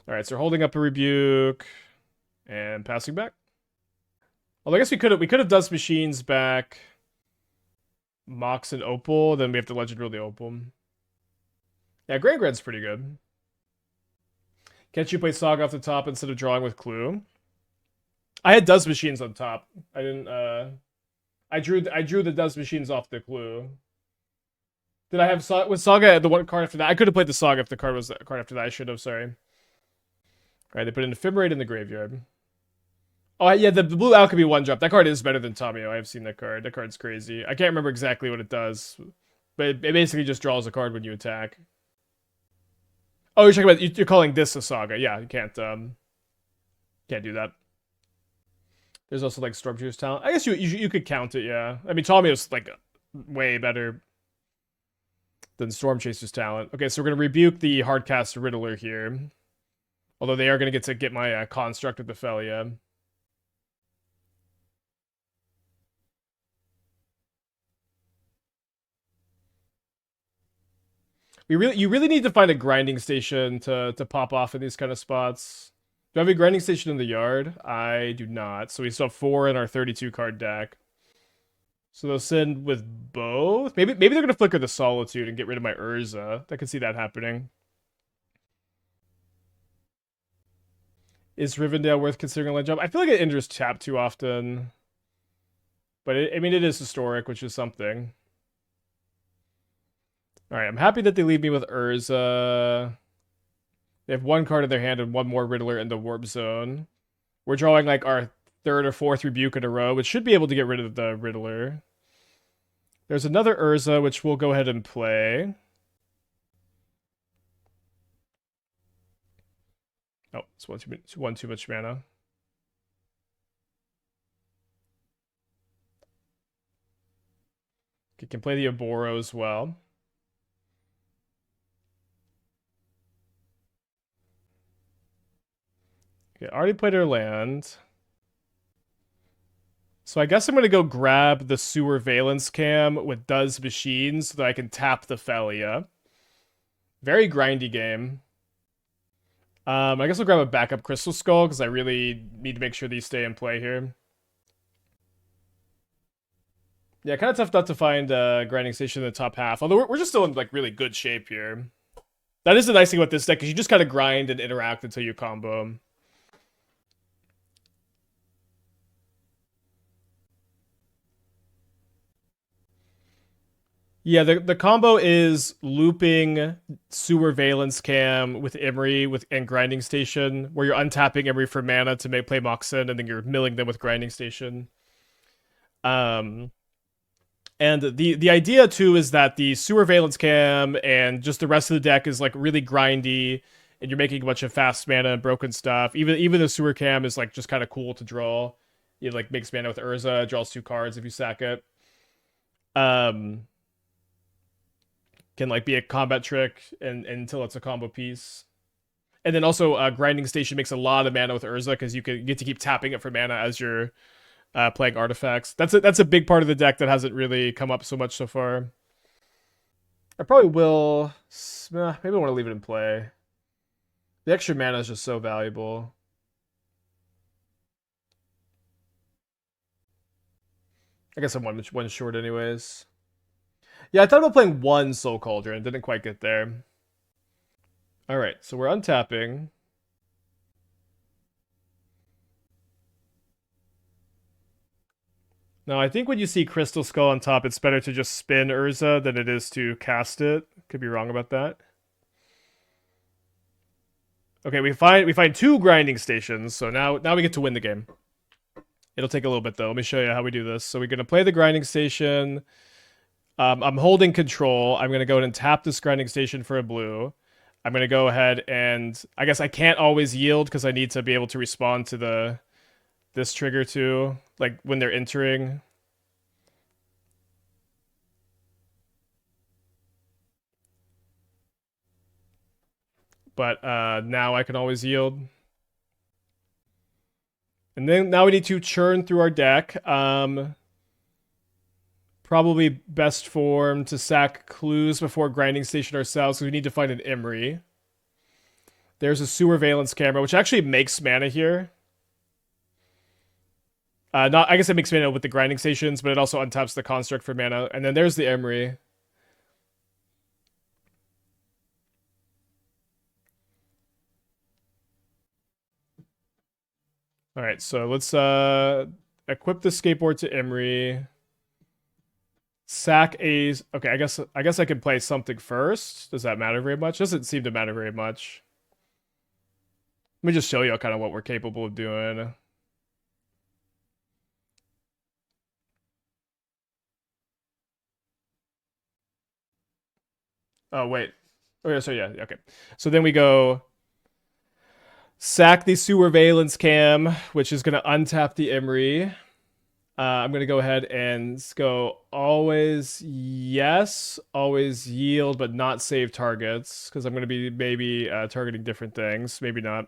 All right, so we're holding up a Rebuke and passing back. Although I guess we could have Dust Machines back Mox and Opal, then we have to Legend Rule the Opal. Yeah, Grand's pretty good. Can't you play Saga off the top instead of drawing with Clue? I had Dust Machines on top. I didn't. I drew the Dust Machines off the Clue. Did I have was Saga the one card after that? I could have played the Saga if the card was the card after that. I should have. Sorry. All right, they put an Ephemerate in the graveyard. Oh yeah, the blue alchemy 1-drop. That card is better than Tamiyo. I have seen that card. That card's crazy. I can't remember exactly what it does, but it basically just draws a card when you attack. Oh, you're talking about you're calling this a Saga? Yeah, you can't do that. There's also like Stormtrooper's talent. I guess you could count it. Yeah, I mean Tamiyo's like way better than Stormchaser's talent. Okay, so we're gonna rebuke the hardcast Riddler here. Although they are gonna get my construct with the Felia. You really need to find a grinding station to pop off in these kind of spots. Do I have a grinding station in the yard? I do not. So we still have 4 in our 32 card deck. So they'll send with both. Maybe they're gonna flicker the Solitude and get rid of my Urza. I could see that happening. Is Rivendell worth considering a land jump? I feel like it enters tap too often. But I mean, it is historic, which is something. Alright, I'm happy that they leave me with Urza. They have 1 card in their hand and 1 more Riddler in the Warp Zone. We're drawing like our 3rd or 4th Rebuke in a row, which should be able to get rid of the Riddler. There's another Urza, which we'll go ahead and play. Oh, it's one too much mana. Okay, can play the Oboro as well. Okay, already played our land. So I guess I'm going to go grab the Sewer-Veillance Cam with Does Machines so that I can tap the Felia. Very grindy game. I guess I'll grab a backup Crystal Skull because I really need to make sure these stay in play here. Yeah, kind of tough not to find a grinding station in the top half. Although we're just still in like really good shape here. That is the nice thing about this deck, is you just kind of grind and interact until you combo. Yeah, the combo is looping Sewer-Veillance Cam with Emry and Grinding Station, where you're untapping Emry for mana to play Moxen, and then you're milling them with Grinding Station. And the idea too is that the Sewer-Veillance Cam and just the rest of the deck is like really grindy, and you're making a bunch of fast mana and broken stuff. Even the Sewer Cam is like just kind of cool to draw. It like makes mana with Urza, draws 2 cards if you sack it. Can like be a combat trick and until it's a combo piece. And then also Grinding Station makes a lot of mana with Urza because you get to keep tapping it for mana as you're playing artifacts. That's a big part of the deck that hasn't really come up so much so far. I probably will. Maybe I want to leave it in play. The extra mana is just so valuable. I guess I'm one short anyways. Yeah, I thought about playing 1 Soul Cauldron. Didn't quite get there. Alright, so we're untapping. Now, I think when you see Crystal Skull on top, it's better to just spin Urza than it is to cast it. Could be wrong about that. Okay, we find 2 grinding stations, so now we get to win the game. It'll take a little bit though. Let me show you how we do this. So we're gonna play the grinding station. I'm holding control. I'm gonna go ahead and tap this grinding station for a blue. I'm gonna go ahead and I guess I can't always yield because I need to be able to respond to this trigger too, like when they're entering. But now I can always yield. And then now we need to churn through our deck. Probably best form to sack clues before grinding station ourselves, because we need to find an Emry. There's a Sewer-Veillance Cam, which actually makes mana here. Not, I guess it makes mana with the grinding stations, but it also untaps the construct for mana. And then there's the Emry. All right, so let's equip the skateboard to Emry. Sack a. Okay, I guess I can play something first. Does that matter very much? Doesn't seem to matter very much. Let me just show you kind of what we're capable of doing. Oh wait. Okay, so yeah, okay. So then we go sack the Sewer-Veillance Cam, which is going to untap the Emry. I'm going to go ahead and go always yes, always yield, but not save targets, because I'm going to be maybe targeting different things, maybe not.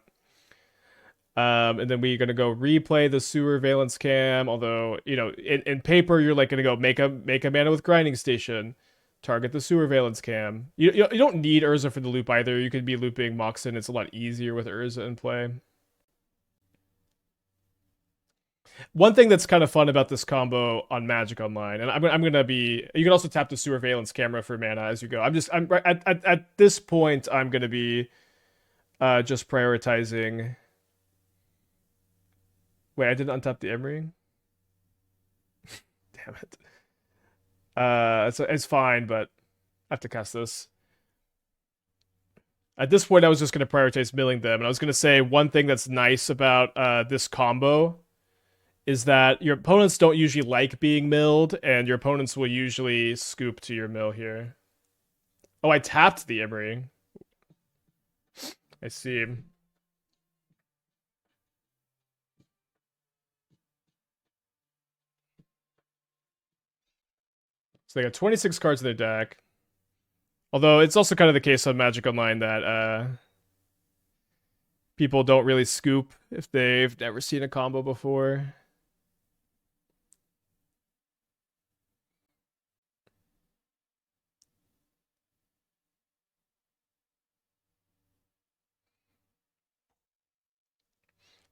And then we're going to go replay the Sewer-Veillance Cam, although, you know, in paper, you're like going to go make a mana with grinding station, target the Sewer-Veillance Cam. You don't need Urza for the loop either. You could be looping Moxin. It's a lot easier with Urza in play. One thing that's kind of fun about this combo on Magic Online, and I'm gonna be. You can also tap the Sewer-Veillance camera for mana as you go. I'm at this point. I'm gonna be just prioritizing. Wait, I didn't untap the Emry. Damn it. It's fine, but I have to cast this. At this point, I was just gonna prioritize milling them, and I was gonna say one thing that's nice about this combo is that your opponents don't usually like being milled, and your opponents will usually scoop to your mill here. Oh, I tapped the Emry. I see. So they got 26 cards in their deck. Although it's also kind of the case on Magic Online that people don't really scoop if they've never seen a combo before.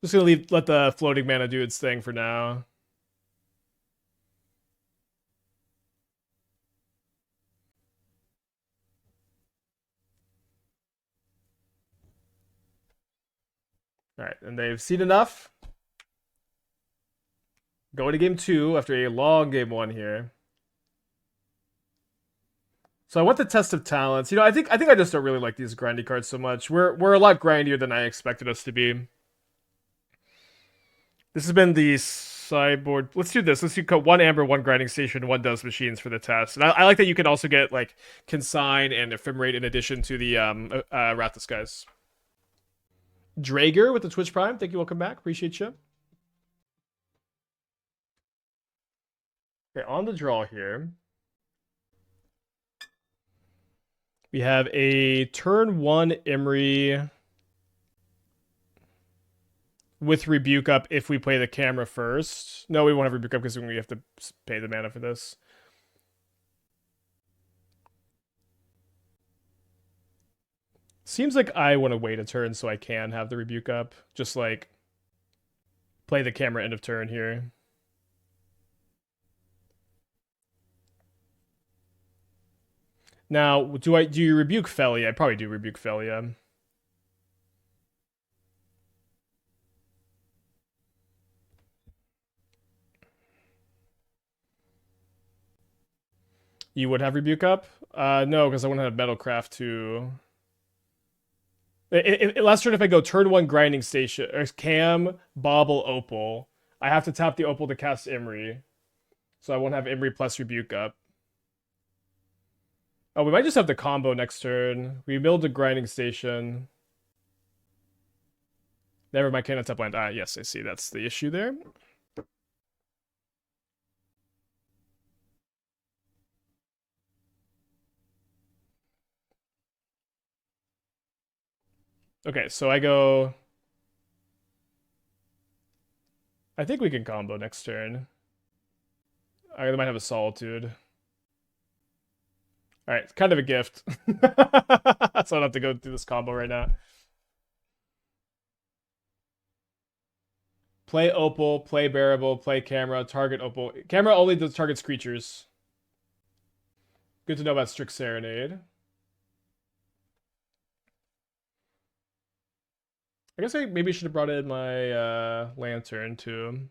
Just gonna let the floating mana do its thing for now. All right, and they've seen enough. Going to game 2 after a long game 1 here. So I want the test of talents. You know, I think I just don't really like these grindy cards so much. We're a lot grindier than I expected us to be. This has been the sideboard. Let's do this. Let's do 1 Amber, 1 grinding station, 1 Dust machines for the test. And I like that you can also get like Consign and Ephemerate in addition to the Wrath Disguise. Drager with the Twitch Prime. Thank you. Welcome back. Appreciate you. Okay, on the draw here. We have a turn 1 Emry with Rebuke up if we play the camera first. No, we won't have Rebuke up because we have to pay the mana for this. Seems like I want to wait a turn so I can have the Rebuke up. Just like play the camera end of turn here. Now, do you Rebuke Felia? I probably do Rebuke Felia. You would have Rebuke up? No, because I want to have Metalcraft too. Last turn, if I go turn 1 grinding station, or Cam, Bauble, Opal, I have to tap the Opal to cast Emry. So I won't have Emry plus Rebuke up. Oh, we might just have the combo next turn. We milled the grinding station. Never mind, can't tap land. Ah, yes, I see. That's the issue there. Okay, so I go... I think we can combo next turn. I might have a Solitude. Alright, it's kind of a gift. So I don't have to go through this combo right now. Play Opal, play Bearable, play Camera, target Opal. Camera only does targets creatures. Good to know about Strict Serenade. I guess I maybe should have brought in my Lantern too.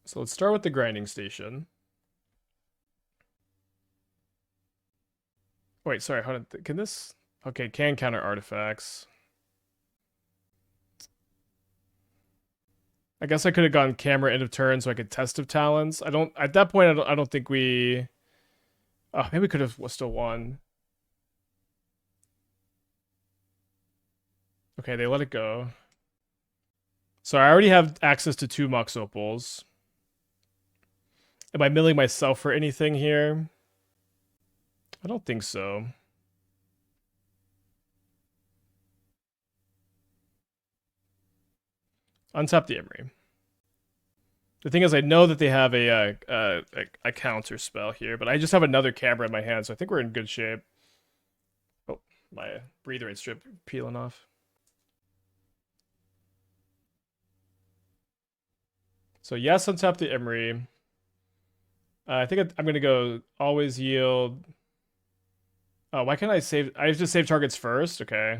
So let's start with the grinding station. Wait, sorry, hold on. Can this... Okay, can counter artifacts. I guess I could have gone camera end of turn so I could test of talents. I don't... At that point, I don't think we... Oh, maybe we could have still won. Okay, they let it go. So I already have access to 2 Mox Opals. Am I milling myself for anything here? I don't think so. Untap the Emry. The thing is, I know that they have a counter spell here, but I just have another camera in my hand, so I think we're in good shape. Oh, my breather rate strip peeling off. So yes, untap the Emry. I think I'm gonna go always yield. Oh, why can't I save? I have to save targets first. Okay.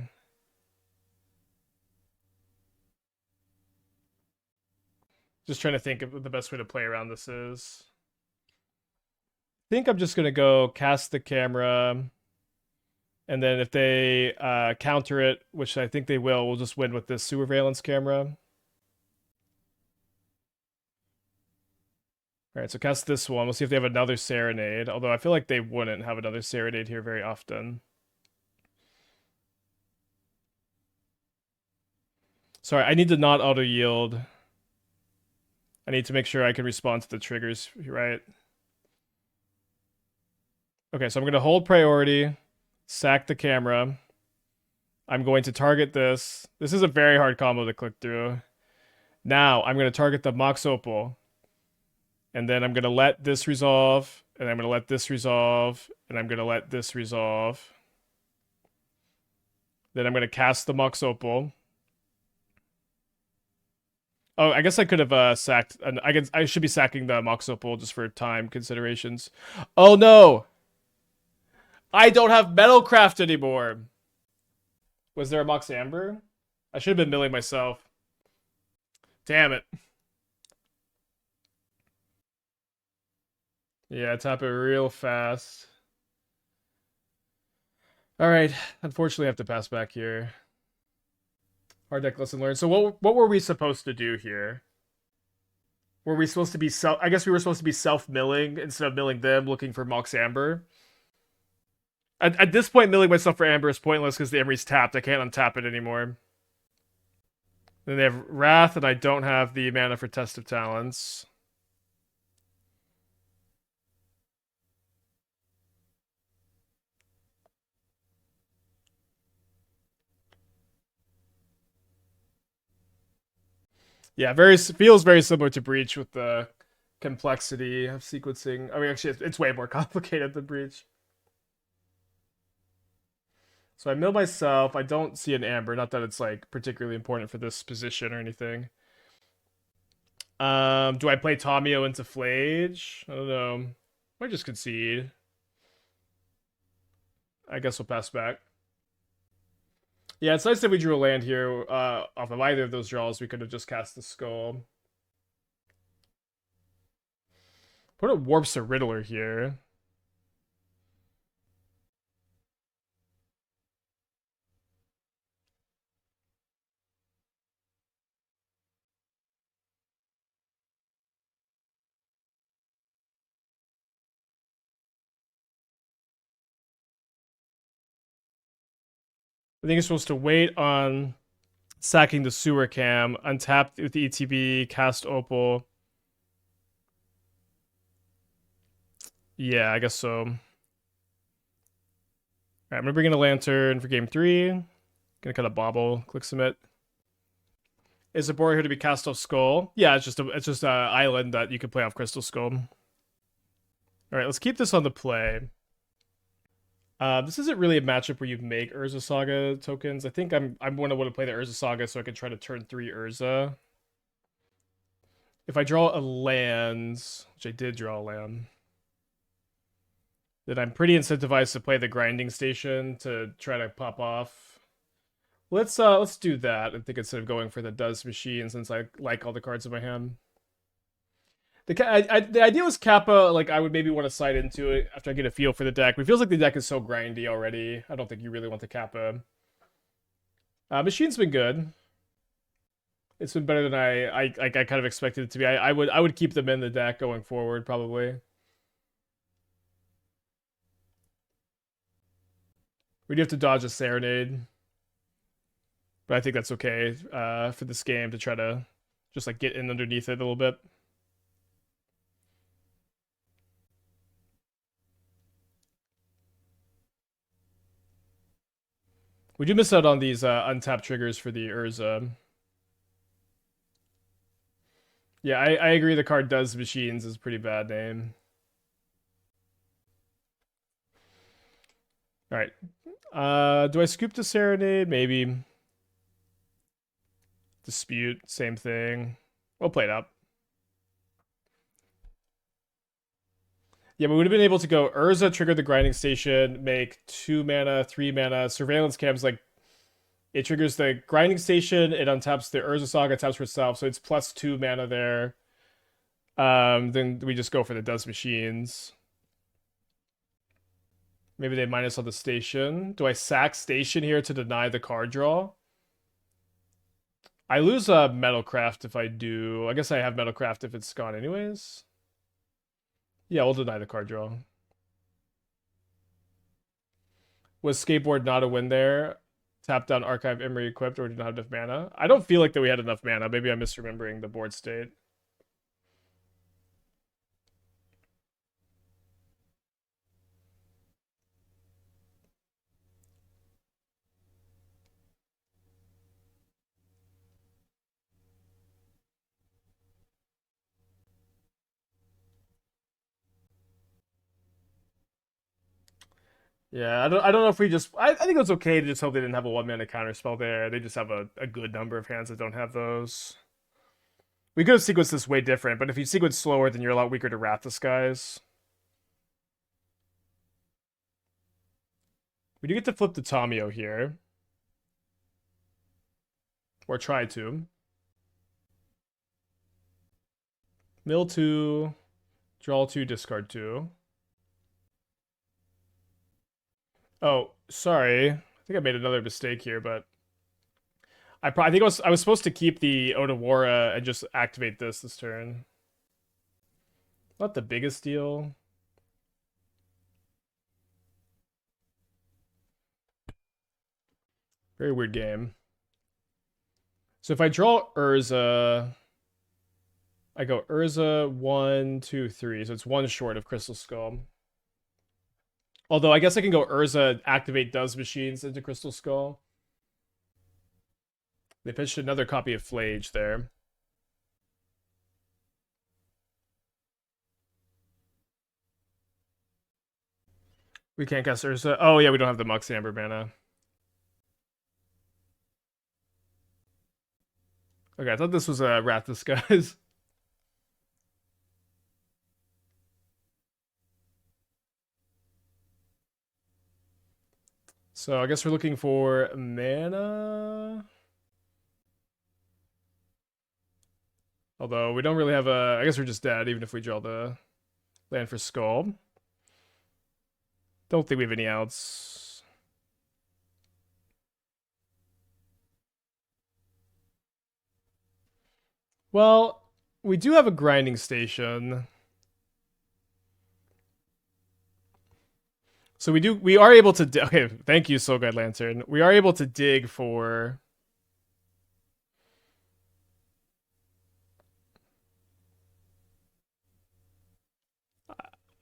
Just trying to think of the best way to play around this is. I think I'm just gonna go cast the camera, and then if they counter it, which I think they will, we'll just win with this Sewer-Veillance camera. Alright, so cast this one. We'll see if they have another Serenade, although I feel like they wouldn't have another Serenade here very often. Sorry, I need to not auto-yield. I need to make sure I can respond to the triggers, right? Okay, so I'm going to hold priority, sack the camera. I'm going to target this. This is a very hard combo to click through. Now, I'm going to target the Mox Opal. And then I'm going to let this resolve, and I'm going to let this resolve, and I'm going to let this resolve. Then I'm going to cast the Mox Opal. Oh, I guess I could have sacked... I should be sacking the Mox Opal just for time considerations. Oh, no! I don't have Metalcraft anymore! Was there a Mox Amber? I should have been milling myself. Damn it. Yeah, tap it real fast. Alright, unfortunately I have to pass back here. Hard deck lesson learned. So what were we supposed to do here? Were we supposed to be I guess we were supposed to be self-milling instead of milling them, looking for Mox Amber. At this point, milling myself for Amber is pointless because the Emry's tapped. I can't untap it anymore. Then they have Wrath, and I don't have the mana for Test of Talents. Yeah, feels very similar to Breach with the complexity of sequencing. I mean, actually, it's way more complicated than Breach. So I mill myself. I don't see an Amber. Not that it's like particularly important for this position or anything. Do I play Tamiyo into Flage? I don't know. Might just concede. I guess we'll pass back. Yeah, it's nice that we drew a land here. Off of either of those draws, we could have just cast the skull. What it warps a Riddler here. I think it's supposed to wait on sacking the Sewer Cam, untap with the ETB, cast Opal. Yeah, I guess so. Alright, I'm gonna bring in a Lantern for game 3. Gonna cut a Bauble, click submit. Is the board here to be cast off Skull? Yeah, it's just a island that you can play off Crystal Skull. Alright, let's keep this on the play. This isn't really a matchup where you make Urza Saga tokens. I think I'm gonna want to play the Urza Saga so I can try to turn 3 Urza. If I draw a land, which I did draw a land, then I'm pretty incentivized to play the grinding station to try to pop off. Let's do that. I think instead of going for the does machine, since I like all the cards in my hand. The idea was Kappa, like, I would maybe want to side into it after I get a feel for the deck. But it feels like the deck is so grindy already. I don't think you really want the Kappa. Machine's been good. It's been better than I kind of expected it to be. I would keep them in the deck going forward, probably. We do have to dodge a Serenade. But I think that's okay for this game to try to just like get in underneath it a little bit. We do miss out on these untapped triggers for the Urza. Yeah, I agree the card does machines is a pretty bad name. Alright. Do I scoop the Serenade? Maybe. Dispute, same thing. We'll play it up. Yeah, but we would have been able to go Urza, trigger the grinding station, make 2 mana, 3 mana. Surveillance Cam's like, it triggers the grinding station, it untaps the Urza Saga, taps for itself, so it's plus 2 mana there. Then we just go for the Does Machines. Maybe they minus on the station. Do I sack station here to deny the card draw? I lose Metalcraft if I do. I guess I have Metalcraft if it's gone anyways. Yeah, we'll deny the card draw. Was Skateboard not a win there? Tap down Archive Emry equipped or did not have enough mana? I don't feel like that we had enough mana. Maybe I'm misremembering the board state. Yeah, I don't know if we just I think it was okay to just hope they didn't have a 1 mana counter spell there. They just have a good number of hands that don't have those. We could have sequenced this way different, but if you sequence slower, then you're a lot weaker to Wrath the Skies. We do get to flip the Tamiyo here. Or try to. Mill 2, draw 2, discard 2. Oh, sorry. I think I made another mistake here, but I think I was supposed to keep the Otawara and just activate this turn. Not the biggest deal. Very weird game. So if I draw Urza, I go Urza 1, 2, 3. So it's 1 short of Crystal Skull. Although I guess I can go Urza, activate Does Machines into Crystal Skull. They pitched another copy of Flage there. We can't cast Urza. Oh yeah, we don't have the Mox Amber mana. Okay, I thought this was a Wrath Disguise. So I guess we're looking for mana. Although we don't really have a... I guess we're just dead, even if we draw the land for Skull. Don't think we have any outs. Well, we do have a grinding station. So we are able to... Okay, thank you, Soul Guide Lantern. We are able to dig for...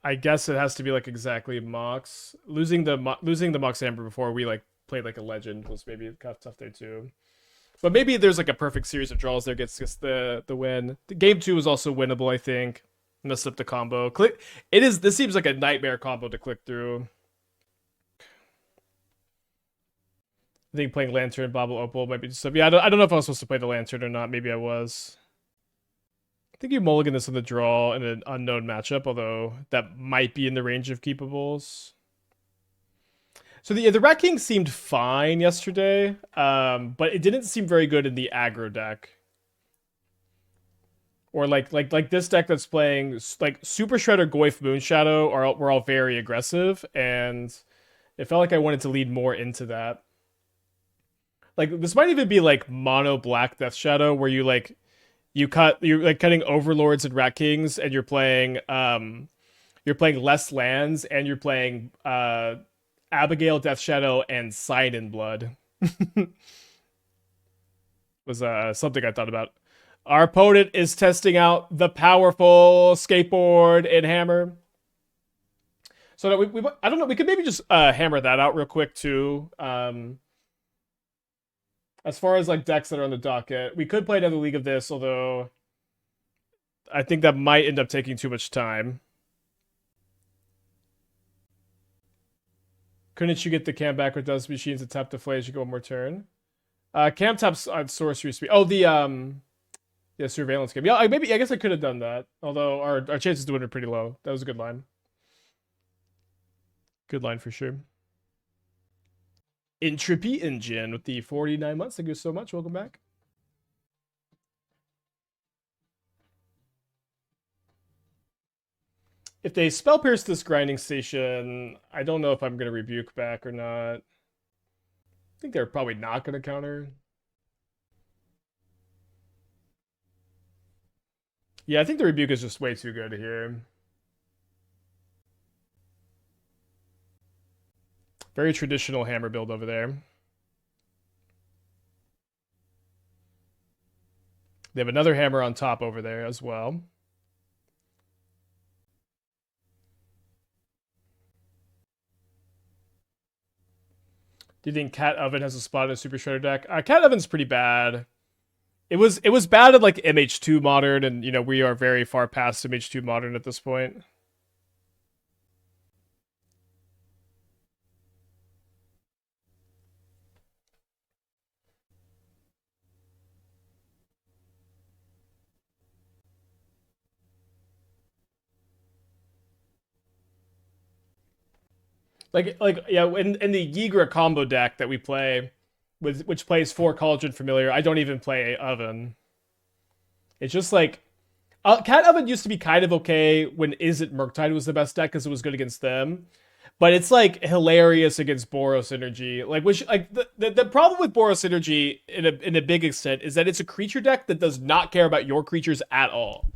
I guess it has to be like exactly Mox. Losing the Mox Amber before we like played like a legend was maybe kind of tough there too. But maybe there's like a perfect series of draws there gets the win. The game 2 was also winnable, I think. Messed up the combo. Click. It is. This seems like a nightmare combo to click through. I think playing Lantern, Bauble, Opal might be just... Yeah, I don't know if I was supposed to play the Lantern or not. Maybe I was. I think you mulligan this on the draw in an unknown matchup, although that might be in the range of keepables. So the Rat King seemed fine yesterday, but it didn't seem very good in the aggro deck. Or like this deck that's playing like Super Shredder, Goyf, Moonshadow were all very aggressive, and it felt like I wanted to lead more into that. Like this might even be like mono black Death Shadow, where you're like cutting Overlords and Rat Kings, and you're playing less lands, and you're playing Abigail, Death Shadow, and Sign in Blood. Was something I thought about. Our opponent is testing out the powerful Skateboard and Hammer. So we I don't know. We could maybe just hammer that out real quick too. As far as like decks that are on the docket, we could play another league of this, although I think that might end up taking too much time. Couldn't you get the Cam back with those machines and tap the flay as you go one more turn? Cam taps on sorcery speed. Oh, the Sewer-Veillance Cam. Yeah, I guess I could have done that. Although our chances to win are pretty low. That was a good line. Good line for sure. Entropy Engine with the 49 months. Thank you so much. Welcome back. If they spell pierce this grinding station, I don't know if I'm gonna rebuke back or not. I think they're probably not gonna counter. Yeah, I think the rebuke is just way too good here. Very traditional hammer build over there. They have another hammer on top over there as well. Do you think Cat Oven has a spot in a Super Shredder deck? Cat Oven's pretty bad. It was bad at like MH2 Modern, and you know we are very far past MH2 Modern at this point. Yeah, in the Yigra combo deck that we play, which plays 4 Cauldron Familiar, I don't even play Oven. It's just like Cat Oven used to be kind of okay when Izzet Murktide was the best deck because it was good against them, but it's like hilarious against Boros Synergy. Like which like the problem with Boros Synergy in a big extent is that it's a creature deck that does not care about your creatures at all.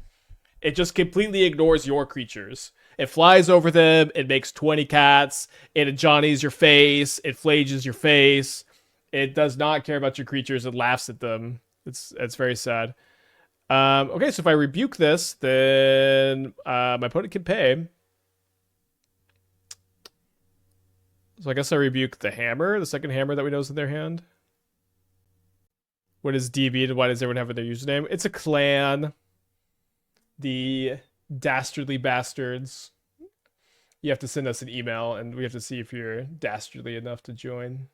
It just completely ignores your creatures. It flies over them, it makes 20 cats, it Johnny's your face, it flages your face. It does not care about your creatures, it laughs at them. It's very sad. Okay, so if I rebuke this, then my opponent can pay. So I guess I rebuke the hammer, the second hammer that we know is in their hand. What is DB and why does everyone have their username? It's a clan. The dastardly bastards. You have to send us an email and we have to see if you're dastardly enough to join.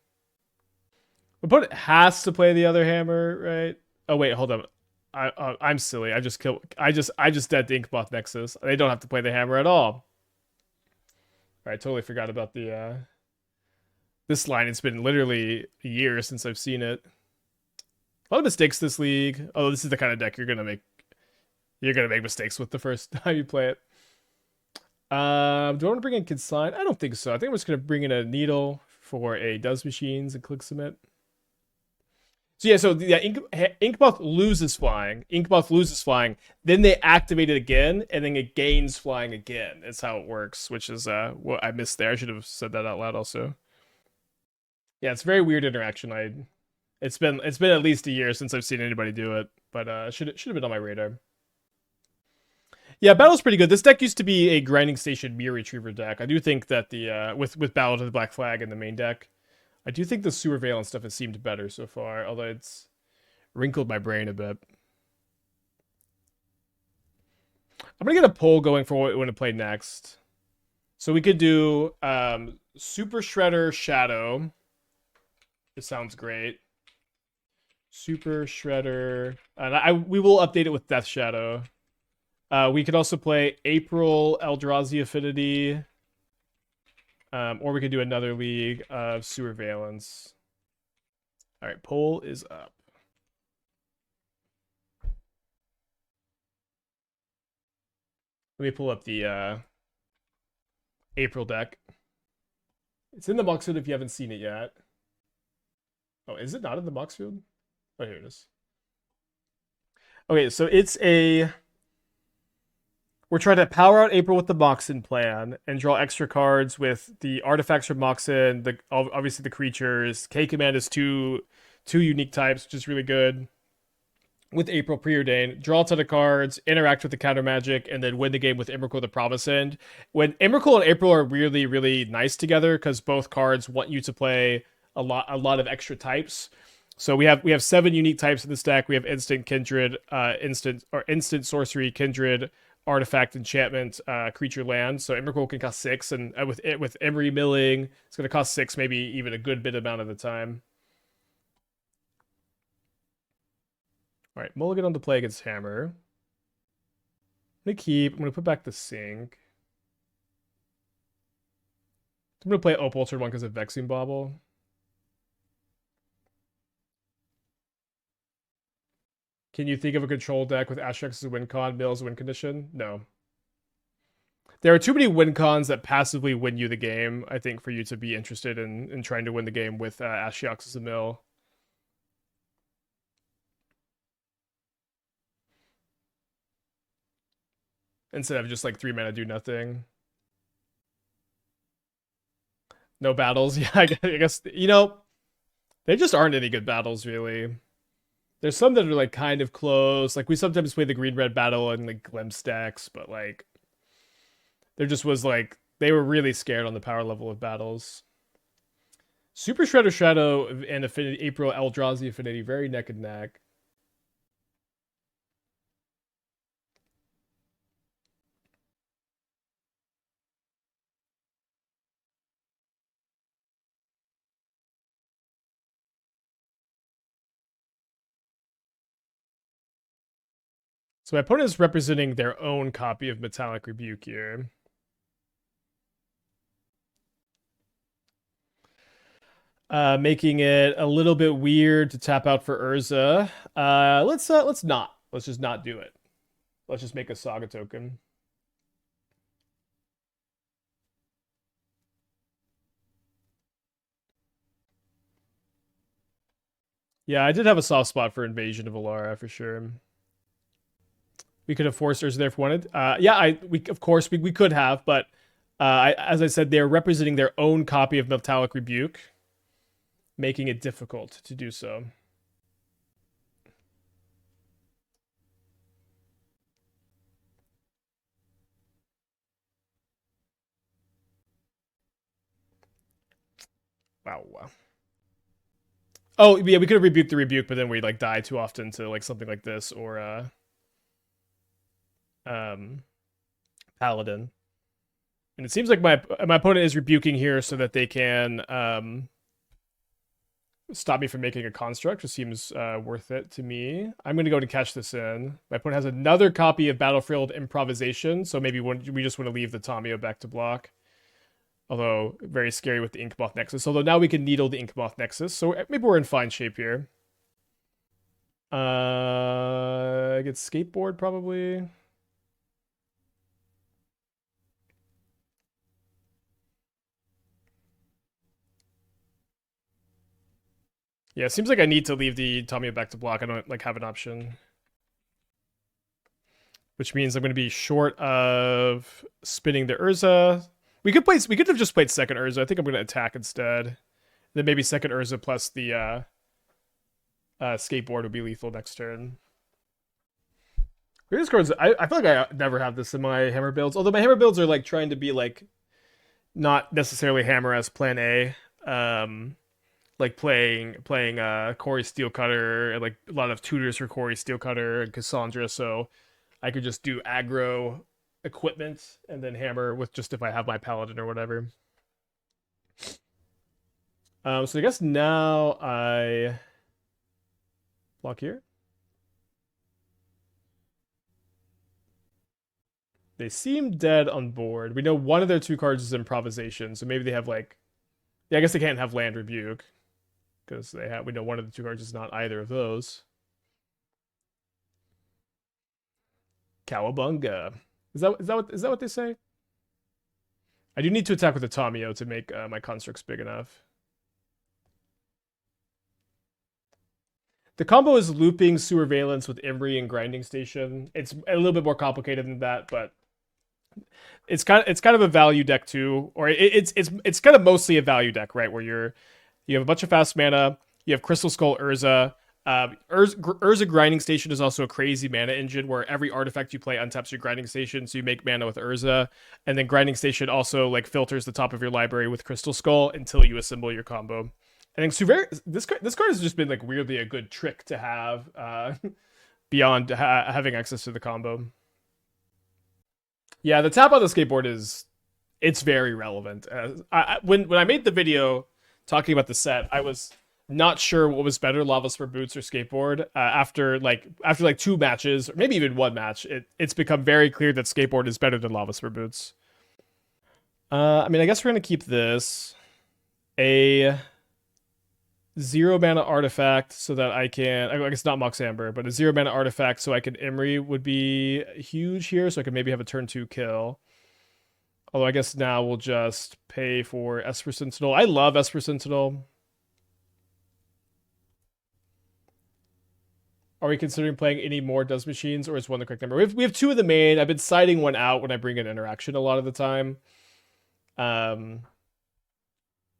My opponent has to play the other hammer, right? Oh wait, hold on. I'm silly. I just dead Inkmoth Nexus. They don't have to play the hammer at all. I totally forgot about the This line, it's been literally a year since I've seen it. A lot of mistakes this league. Oh, this is the kind of deck you're gonna make. You're gonna make mistakes with the first time you play it. Do I want to bring in Consign? I don't think so. I think I'm just gonna bring in a Needle for a Does Machines and click Submit. So yeah, Inkmoth loses flying. Inkmoth loses flying. Then they activate it again, and then it gains flying again. That's how it works, which is what I missed there. I should have said that out loud also. Yeah, it's a very weird interaction. It's been at least a year since I've seen anybody do it, but should have been on my radar. Yeah, Battle's pretty good. This deck used to be a grinding station mirror retriever deck. I do think that the with Battle to the Black Flag in the main deck, I do think the Sewer-Veillance stuff has seemed better so far, although it's wrinkled my brain a bit. I'm gonna get a poll going for what we want to play next. So we could do Super Shredder Shadow. This sounds great. Super Shredder, and we will update it with Death Shadow. We could also play April Eldrazi Affinity, or we could do another league of Sewer-Veillance. All right, poll is up. Let me pull up the April deck. It's in the Mox field if you haven't seen it yet. Oh, is it not in the Mox field? Oh, here it is. Okay, so it's a... We're trying to power out April with the Moxen plan and draw extra cards with the artifacts from Moxen, obviously the creatures. K-Command is two unique types, which is really good. With April Preordained, draw a ton of cards, interact with the counter magic, and then win the game with Emrakul the Promise End. When Emrakul and April are really, really nice together because both cards want you to play a lot of extra types. So we have 7 unique types in this deck. We have instant, kindred, instant sorcery, kindred, artifact, enchantment, creature, land. So Emrakul can cost 6, and with Emry milling, it's going to cost 6, maybe even a good bit amount of the time. All right, mulligan on the play against Hammer. I'm going to keep. I'm going to put back the Sink. I'm going to play Opal turn 1 because of Vexing Bauble. Can you think of a control deck with Ashiok as a win con, Mills win condition? No. There are too many win cons that passively win you the game, I think, for you to be interested in trying to win the game with Ashiok as a mill. Instead of just like 3 mana do nothing. No battles. Yeah, I guess, there just aren't any good battles, really. There's some that are like kind of close. Like we sometimes play the green-red battle in like glimpse decks, but like there just was like they were really scared on the power level of battles. Super Shredder Shadow and Affinity April Eldrazi Affinity, very neck and neck. So my opponent is representing their own copy of Metallic Rebuke here. Making it a little bit weird to tap out for Urza. Let's not. Let's just not do it. Let's just make a Saga token. Yeah, I did have a soft spot for Invasion of Alara for sure. We could have forced Urza there if we wanted. Yeah, of course we could have, but as I said, they're representing their own copy of Metallic Rebuke, making it difficult to do so. Wow. Oh, yeah, we could have rebuked the rebuke, but then we like die too often to like something like this or Paladin. And it seems like my opponent is rebuking here so that they can stop me from making a construct, which seems worth it to me. I'm going to go to catch this in. My opponent has another copy of Battlefield Improvisation, so maybe we just want to leave the Tamiyo back to block. Although very scary with the Inkmoth Nexus. Although now we can Needle the Inkmoth Nexus, so maybe we're in fine shape here. I get Skateboard probably. Yeah, it seems like I need to leave the Tamiyo back to block. I don't like have an option. Which means I'm going to be short of spinning the Urza. We could have just played second Urza. I think I'm going to attack instead. Then maybe second Urza plus the skateboard would be lethal next turn. Greatest cards. I feel like I never have this in my hammer builds. Although my hammer builds are like trying to be like not necessarily hammer as plan A. Like playing Corey Steelcutter and like a lot of tutors for Corey Steelcutter and Cassandra, so I could just do aggro equipment and then hammer with just if I have my paladin or whatever. So I guess now I block here. They seem dead on board. We know one of their two cards is improvisation, so maybe they have like, yeah, I guess they can't have land rebuke because we know one of the two cards is not either of those. Cowabunga. Is that what they say? I do need to attack with the Tamiyo to make my constructs big enough. The combo is looping Sewer-Valiance with Emry and Grinding Station. It's a little bit more complicated than that, but it's kind of a value deck too, or it's kind of mostly a value deck, right? Where you have a bunch of fast mana, you have Crystal Skull Urza. Urza Grinding Station is also a crazy mana engine where every artifact you play untaps your Grinding Station, so you make mana with Urza, and then Grinding Station also like filters the top of your library with Crystal Skull until you assemble your combo. I think this card has just been like weirdly a good trick to have beyond having access to the combo. Yeah, the tap on the skateboard it's very relevant. When I made the video talking about the set, I was not sure what was better, Lava Spur Boots or Skateboard. After two matches, or maybe even one match, it's become very clear that Skateboard is better than Lava Spur Boots. I mean, I guess we're gonna keep this a 0 mana artifact so that I guess not Mox Amber, but a 0 mana artifact so I can Emry would be huge here, so I could maybe have a turn 2 kill. Although I guess now we'll just pay for Esper Sentinel. I love Esper Sentinel. Are we considering playing any more Does Machines, or is one the correct number? We have two of the main. I've been siding one out when I bring in interaction a lot of the time.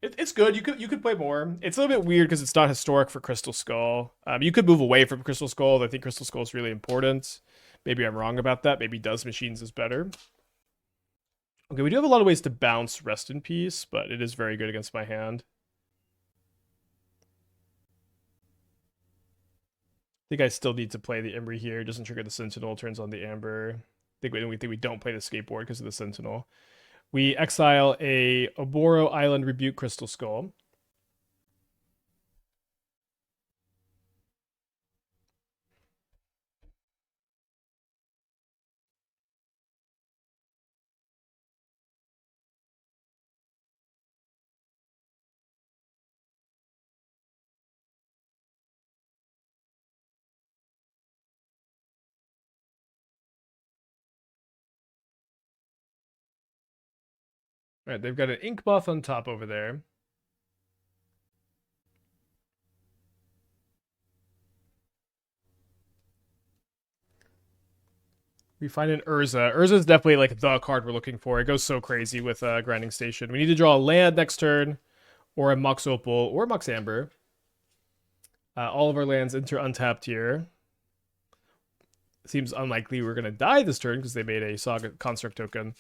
It's good. You could play more. It's a little bit weird because it's not historic for Crystal Skull. You could move away from Crystal Skull. I think Crystal Skull is really important. Maybe I'm wrong about that. Maybe Does Machines is better. Okay, we do have a lot of ways to bounce Rest in Peace, but it is very good against my hand. I think I still need to play the Emry here. It doesn't trigger the Sentinel, turns on the Amber. I think we don't play the Skateboard because of the Sentinel. We exile a Oboro Island Rebuke Crystal Skull. All right, they've got an Inkmoth on top over there. We find an Urza. Urza is definitely like the card we're looking for. It goes so crazy with Grinding Station. We need to draw a land next turn, or a Mox Opal, or a Mox Amber. All of our lands enter untapped here. Seems unlikely we're going to die this turn because they made a Saga Construct token.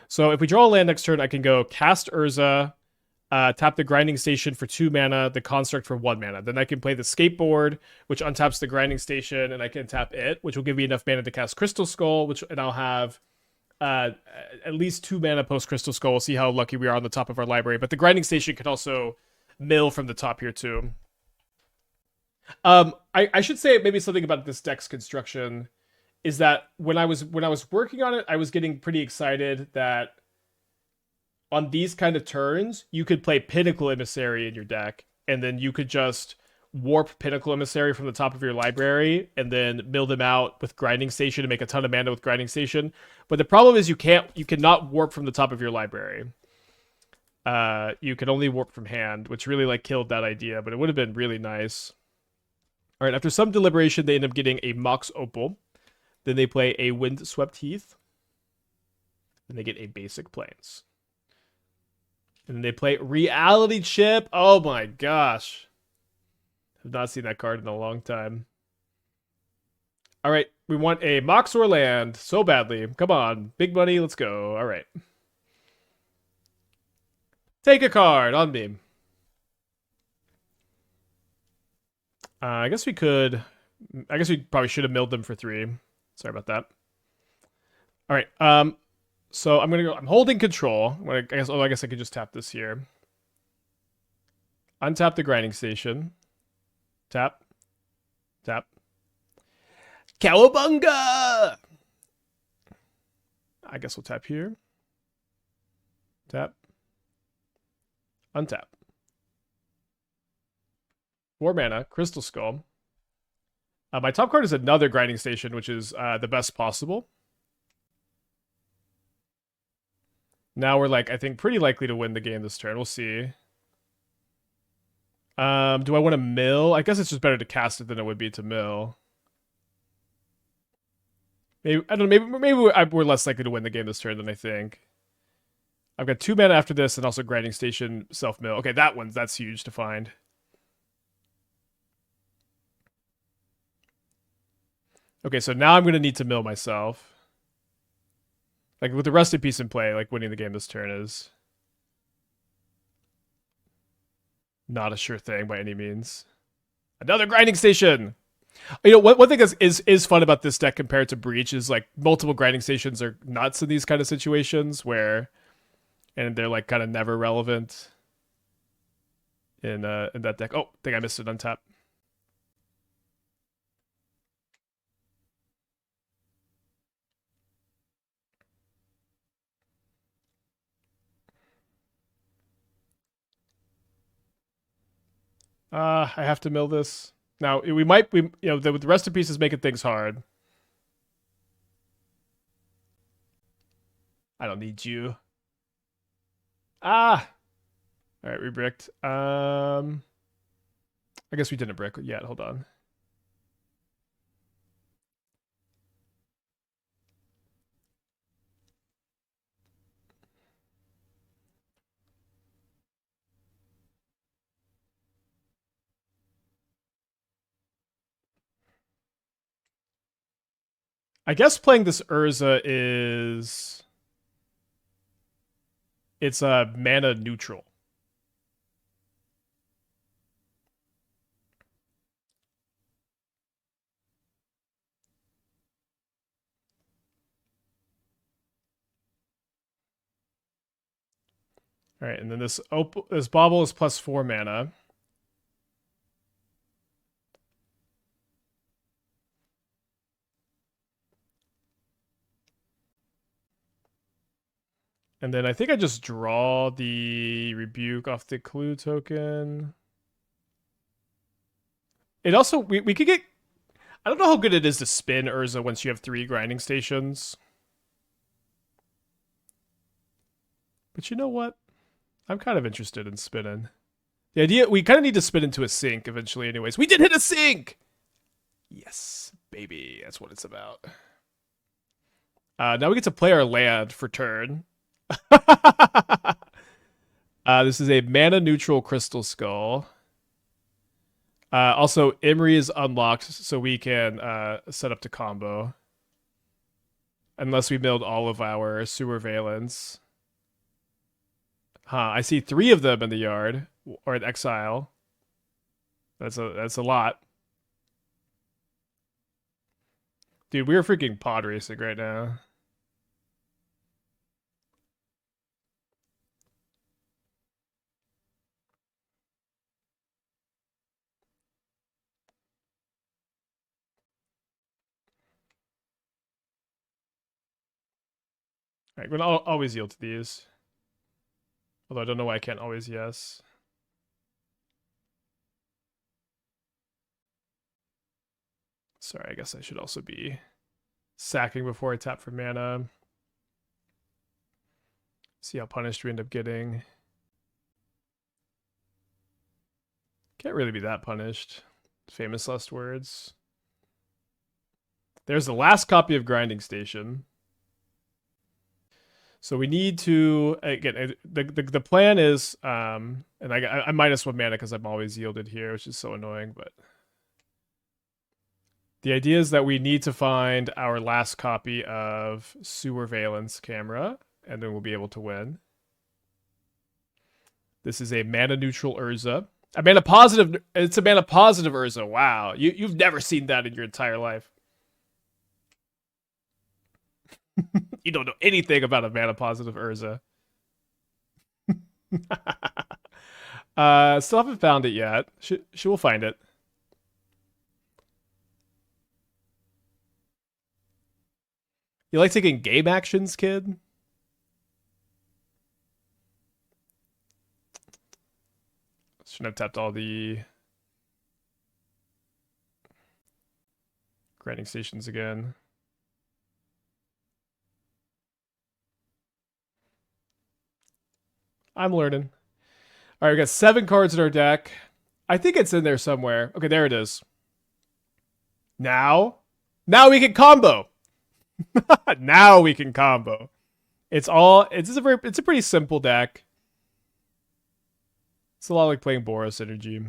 So if we draw a land next turn, I can go cast Urza, tap the Grinding Station for 2 mana, the Construct for 1 mana. Then I can play the Skateboard, which untaps the Grinding Station, and I can tap it, which will give me enough mana to cast Crystal Skull, and I'll have at least 2 mana post Crystal Skull. We'll see how lucky we are on the top of our library. But the Grinding Station can also mill from the top here too. I should say maybe something about this deck's construction is that when I was working on it, I was getting pretty excited that on these kind of turns, you could play Pinnacle Emissary in your deck, and then you could just warp Pinnacle Emissary from the top of your library, and then mill them out with Grinding Station to make a ton of mana with Grinding Station. But the problem is you cannot warp from the top of your library. You can only warp from hand, which really like killed that idea, but it would have been really nice. All right, after some deliberation, they end up getting a Mox Opal. Then they play a Windswept Heath. And they get a basic Plains. And then they play Reality Chip. Oh my gosh. Have not seen that card in a long time. All right, we want a Mox or land so badly. Come on, big money, let's go. All right. Take a card on me. I guess we could. I guess we probably should have milled them for 3. Sorry about that. All right. So I'm gonna go. I'm holding control. I guess. Oh, I guess I could just tap this here. Untap the Grinding Station. Tap. Tap. Cowabunga! I guess we'll tap here. Tap. Untap. 4 mana, Crystal Skull. My top card is another Grinding Station, which is the best possible. Now we're like, I think, pretty likely to win the game this turn. We'll see. Do I want to mill? I guess it's just better to cast it than it would be to mill. Maybe I don't know. Maybe we're less likely to win the game this turn than I think. I've got 2 mana after this, and also Grinding Station, self mill. Okay, that's huge to find. Okay, so now I'm gonna need to mill myself. Like with the Rusted Piece in play, like winning the game this turn is not a sure thing by any means. Another Grinding Station. You know, one thing is fun about this deck compared to Breach is like multiple Grinding Stations are nuts in these kind of situations where, and they're like kind of never relevant in that deck. Oh, I think I missed it. Untap. I have to mill this. Now, we you know, the Rusted Piece is making things hard. I don't need you. Ah! Alright, we bricked. I guess we didn't brick yet. Hold on. I guess playing this Urza is... It's a mana neutral. All right, and then this Bauble is plus 4 mana. And then I think I just draw the Rebuke off the Clue token. It also, we could get... I don't know how good it is to spin Urza once you have 3 Grinding Stations. But you know what? I'm kind of interested in spinning. The idea, we kind of need to spin into a sink eventually anyways. We did hit a sink! Yes, baby. That's what it's about. Now we get to play our land for turn. This is a mana neutral Crystal Skull. Also, Emry is unlocked, so we can set up to combo. Unless we milled all of our Sewer-Valiance. Huh, I see 3 of them in the yard, or in exile. That's a lot. Dude, we're freaking pod racing right now. All right, we're gonna always yield to these. Although I don't know why I can't always yes. Sorry, I guess I should also be sacking before I tap for mana. See how punished we end up getting. Can't really be that punished. Famous last words. There's the last copy of Grinding Station. So we need to, again, the plan is, and I -1 mana because I'm always yielded here, which is so annoying, but the idea is that we need to find our last copy of Sewer-Veillance Camera, and then we'll be able to win. This is a mana neutral Urza. A mana positive, it's a mana positive Urza. Wow. You've never seen that in your entire life. You don't know anything about a mana positive Urza. Still haven't found it yet. She will find it. You like taking game actions, kid? Shouldn't have tapped all the grinding stations again. I'm learning. All right, we got 7 cards in our deck. I think it's in there somewhere. Okay, there it is. Now we can combo. Now we can combo. It's a pretty simple deck. It's a lot like playing Boros Energy.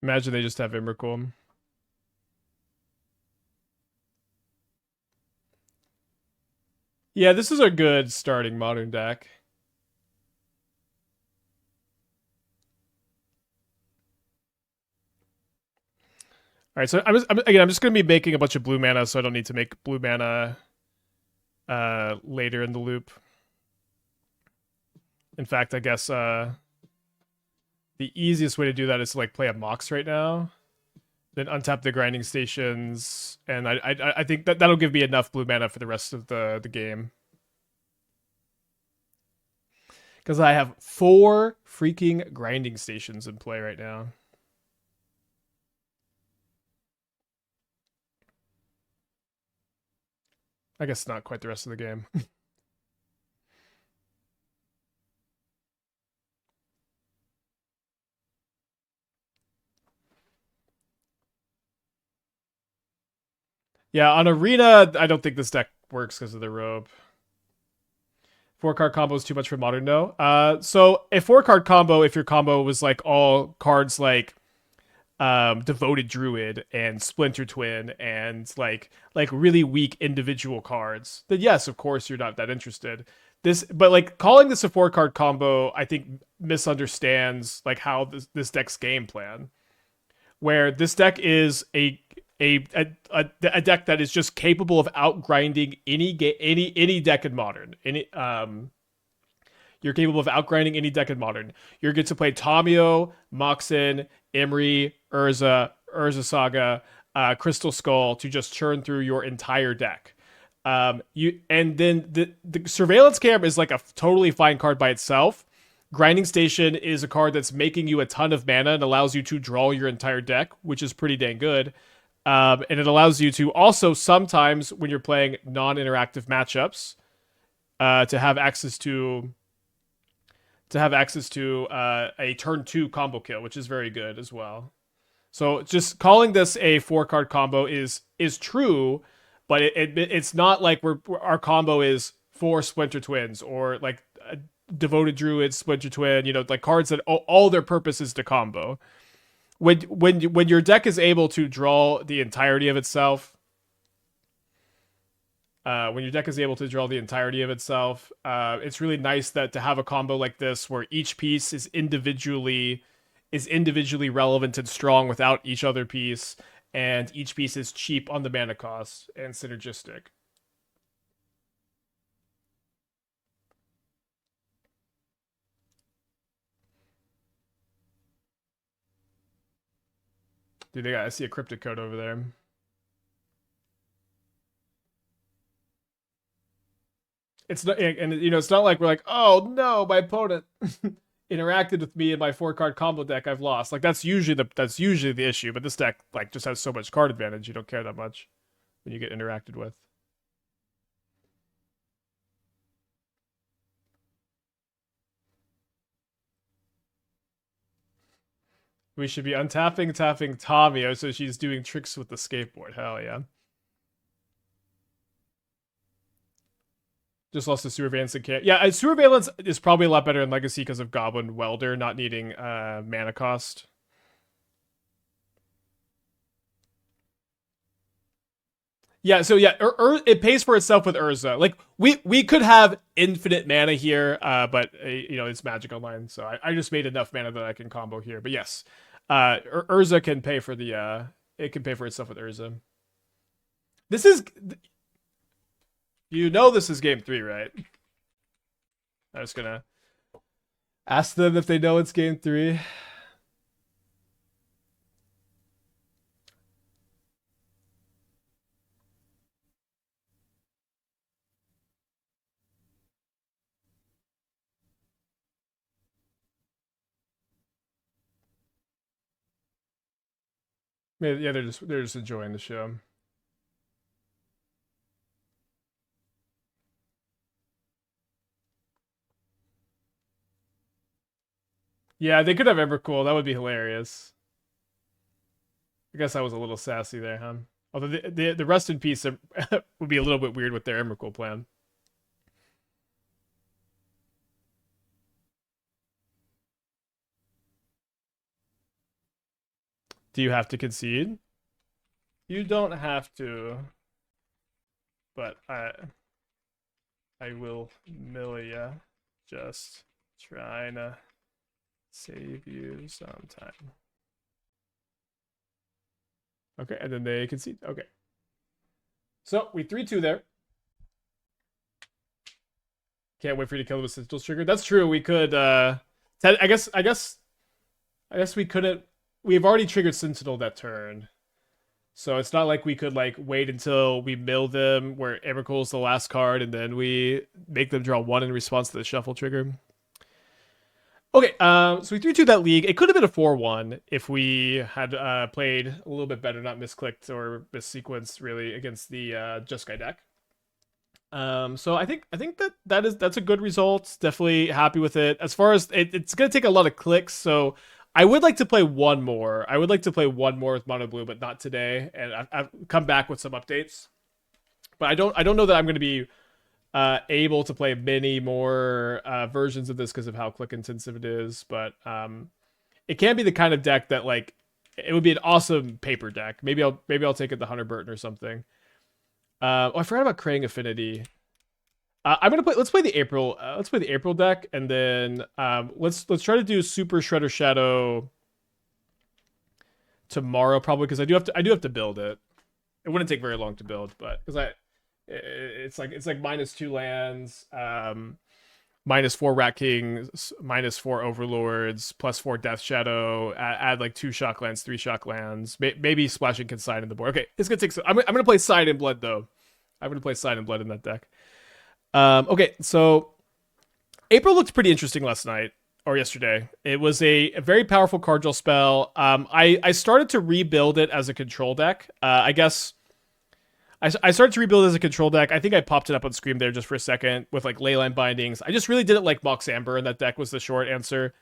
Imagine they just have Emrakul. Yeah, this is a good starting modern deck. All right, so I'm just going to be making a bunch of blue mana, so I don't need to make blue mana later in the loop. In fact, I guess the easiest way to do that is to like play a Mox right now, then untap the grinding stations, and I think that'll give me enough blue mana for the rest of the game. Because I have 4 freaking grinding stations in play right now. I guess not quite the rest of the game. Yeah, on Arena, I don't think this deck works because of the robe. 4-card combo is too much for modern, no. So a 4-card combo, if your combo was like all cards like Devoted Druid and Splinter Twin and like really weak individual cards, then yes, of course you're not that interested. But like calling this a 4-card combo, I think misunderstands like how this deck's game plan, where this deck is a deck that is just capable of outgrinding any deck in modern. You're capable of outgrinding any deck in modern. You're good to play Tamiyo, Moxin, Emry, Urza Saga, Crystal Skull to just churn through your entire deck. And then the Surveillance Cam is like a totally fine card by itself. Grinding Station is a card that's making you a ton of mana and allows you to draw your entire deck, which is pretty dang good. And it allows you to also sometimes, when you're playing non-interactive matchups, to have access to a turn 2 combo kill, which is very good as well. So just calling this a 4-card combo is true, but it's not like our combo is 4 Splinter Twins or like a Devoted Druid, Splinter Twin, like cards that all their purpose is to combo. When your deck is able to draw the entirety of itself, it's really nice that to have a combo like this where each piece is individually is individually relevant and strong without each other piece, and each piece is cheap on the mana cost and synergistic. Dude, I see a cryptic code over there. It's not, and it's not like we're like, oh no, my opponent interacted with me in my 4-card combo deck. I've lost. Like that's usually the issue. But this deck like just has so much card advantage. You don't care that much when you get interacted with. We should be tapping Tamiyo so she's doing tricks with the skateboard. Hell yeah. Just lost to Sewer-Valiance and Cam. Yeah, Sewer-Valiance is probably a lot better in Legacy because of Goblin Welder not needing mana cost. Yeah, so yeah, it pays for itself with Urza. Like we could have infinite mana here, but it's Magic Online, so I just made enough mana that I can combo here. But yes, Urza can pay for the it can pay for itself with Urza. This is this is game 3, right? I'm just gonna ask them if they know it's game 3. Yeah, they're just enjoying the show. Yeah, they could have Evercool. That would be hilarious. I guess I was a little sassy there, huh? Although the rest in peace would be a little bit weird with their Emrakul plan. Do you have to concede? You don't have to, but I will mill ya. Just trying to save you some time. Okay, and then they concede. Okay. So we 3-2 there. Can't wait for you to kill the Sentinel trigger. That's true. We could I guess we couldn't. We've already triggered Sentinel that turn. So it's not like we could like wait until we mill them where Emrakul is the last card and then we make them draw 1 in response to the shuffle trigger. Okay, so we 3-2 that league. It could have been a 4-1 if we had played a little bit better, not misclicked or missequenced really against the Jeskai deck. So I think that's a good result. Definitely happy with it. As far as it's gonna take a lot of clicks, so I would like to play one more. I would like to play one more with Mono Blue, but not today. And I've come back with some updates. But I don't know that I'm going to be able to play many more versions of this because of how click intensive it is. But it can be the kind of deck that like it would be an awesome paper deck. Maybe I'll take it the Hunter Burton or something. I forgot about Krang Affinity. I'm gonna play. Let's play the April. Let's play the April deck, and then let's try to do Super Shredder Shadow tomorrow, probably because I do have to build it. It wouldn't take very long to build, but because it's like -2 lands, -4 Rat Kings, -4 Overlords, +4 Death Shadow. Add like 2 shock lands, 3 shock lands, maybe splashing Consign in the board. Okay, it's gonna take. I'm gonna play Side and Blood though. I'm gonna play Side and Blood in that deck. Okay, so April looked pretty interesting last night or yesterday. It was a very powerful card draw spell. I started to rebuild it as a control deck. I guess I started to rebuild it as a control deck. I think I popped it up on screen there just for a second with like Leyline Bindings. I just really didn't like Mox Amber in that deck was the short answer.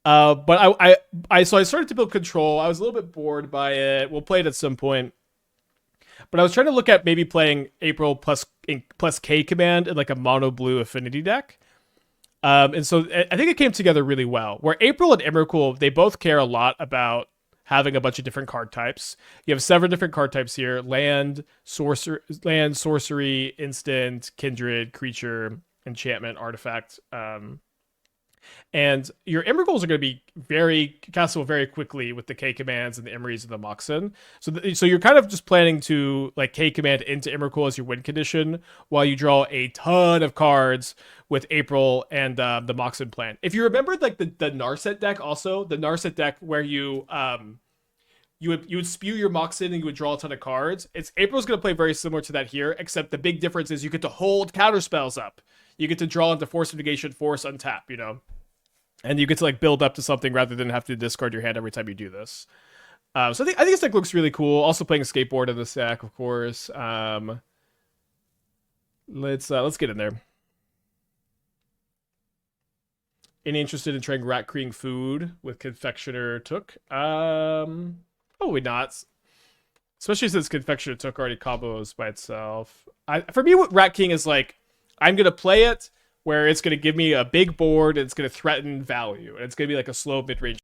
But I started to build control. I was a little bit bored by it. We'll play it at some point. But I was trying to look at maybe playing April plus K command in like a mono blue affinity deck. And so I think it came together really well. Where April and Emrakul, they both care a lot about having a bunch of different card types. You have 7 different card types here: land, sorcery, instant, kindred, creature, enchantment, artifact. And your Emrakuls are going to be very castable very quickly with the K commands and the Emrys and the Moxen. So you're kind of just planning to like K command into Emrakul as your win condition while you draw a ton of cards with April and the Moxen plan. If you remembered like the Narset deck, also the Narset deck where you would spew your Moxen and you would draw a ton of cards. April's going to play very similar to that here, except the big difference is you get to hold counter spells up. You get to draw into Force of Negation, Force, untap, you know? And you get to like build up to something rather than have to discard your hand every time you do this. So I think this deck looks really cool. Also playing a Skateboard in this deck, of course. Let's get in there. Any interested in trying Rat Cream food with Confectioner Took? Probably not. Especially since Confectioner Took already combos by itself. For me, what Rat King is like, I'm gonna play it where it's going to give me a big board and it's going to threaten value. And it's going to be like a slow mid-range.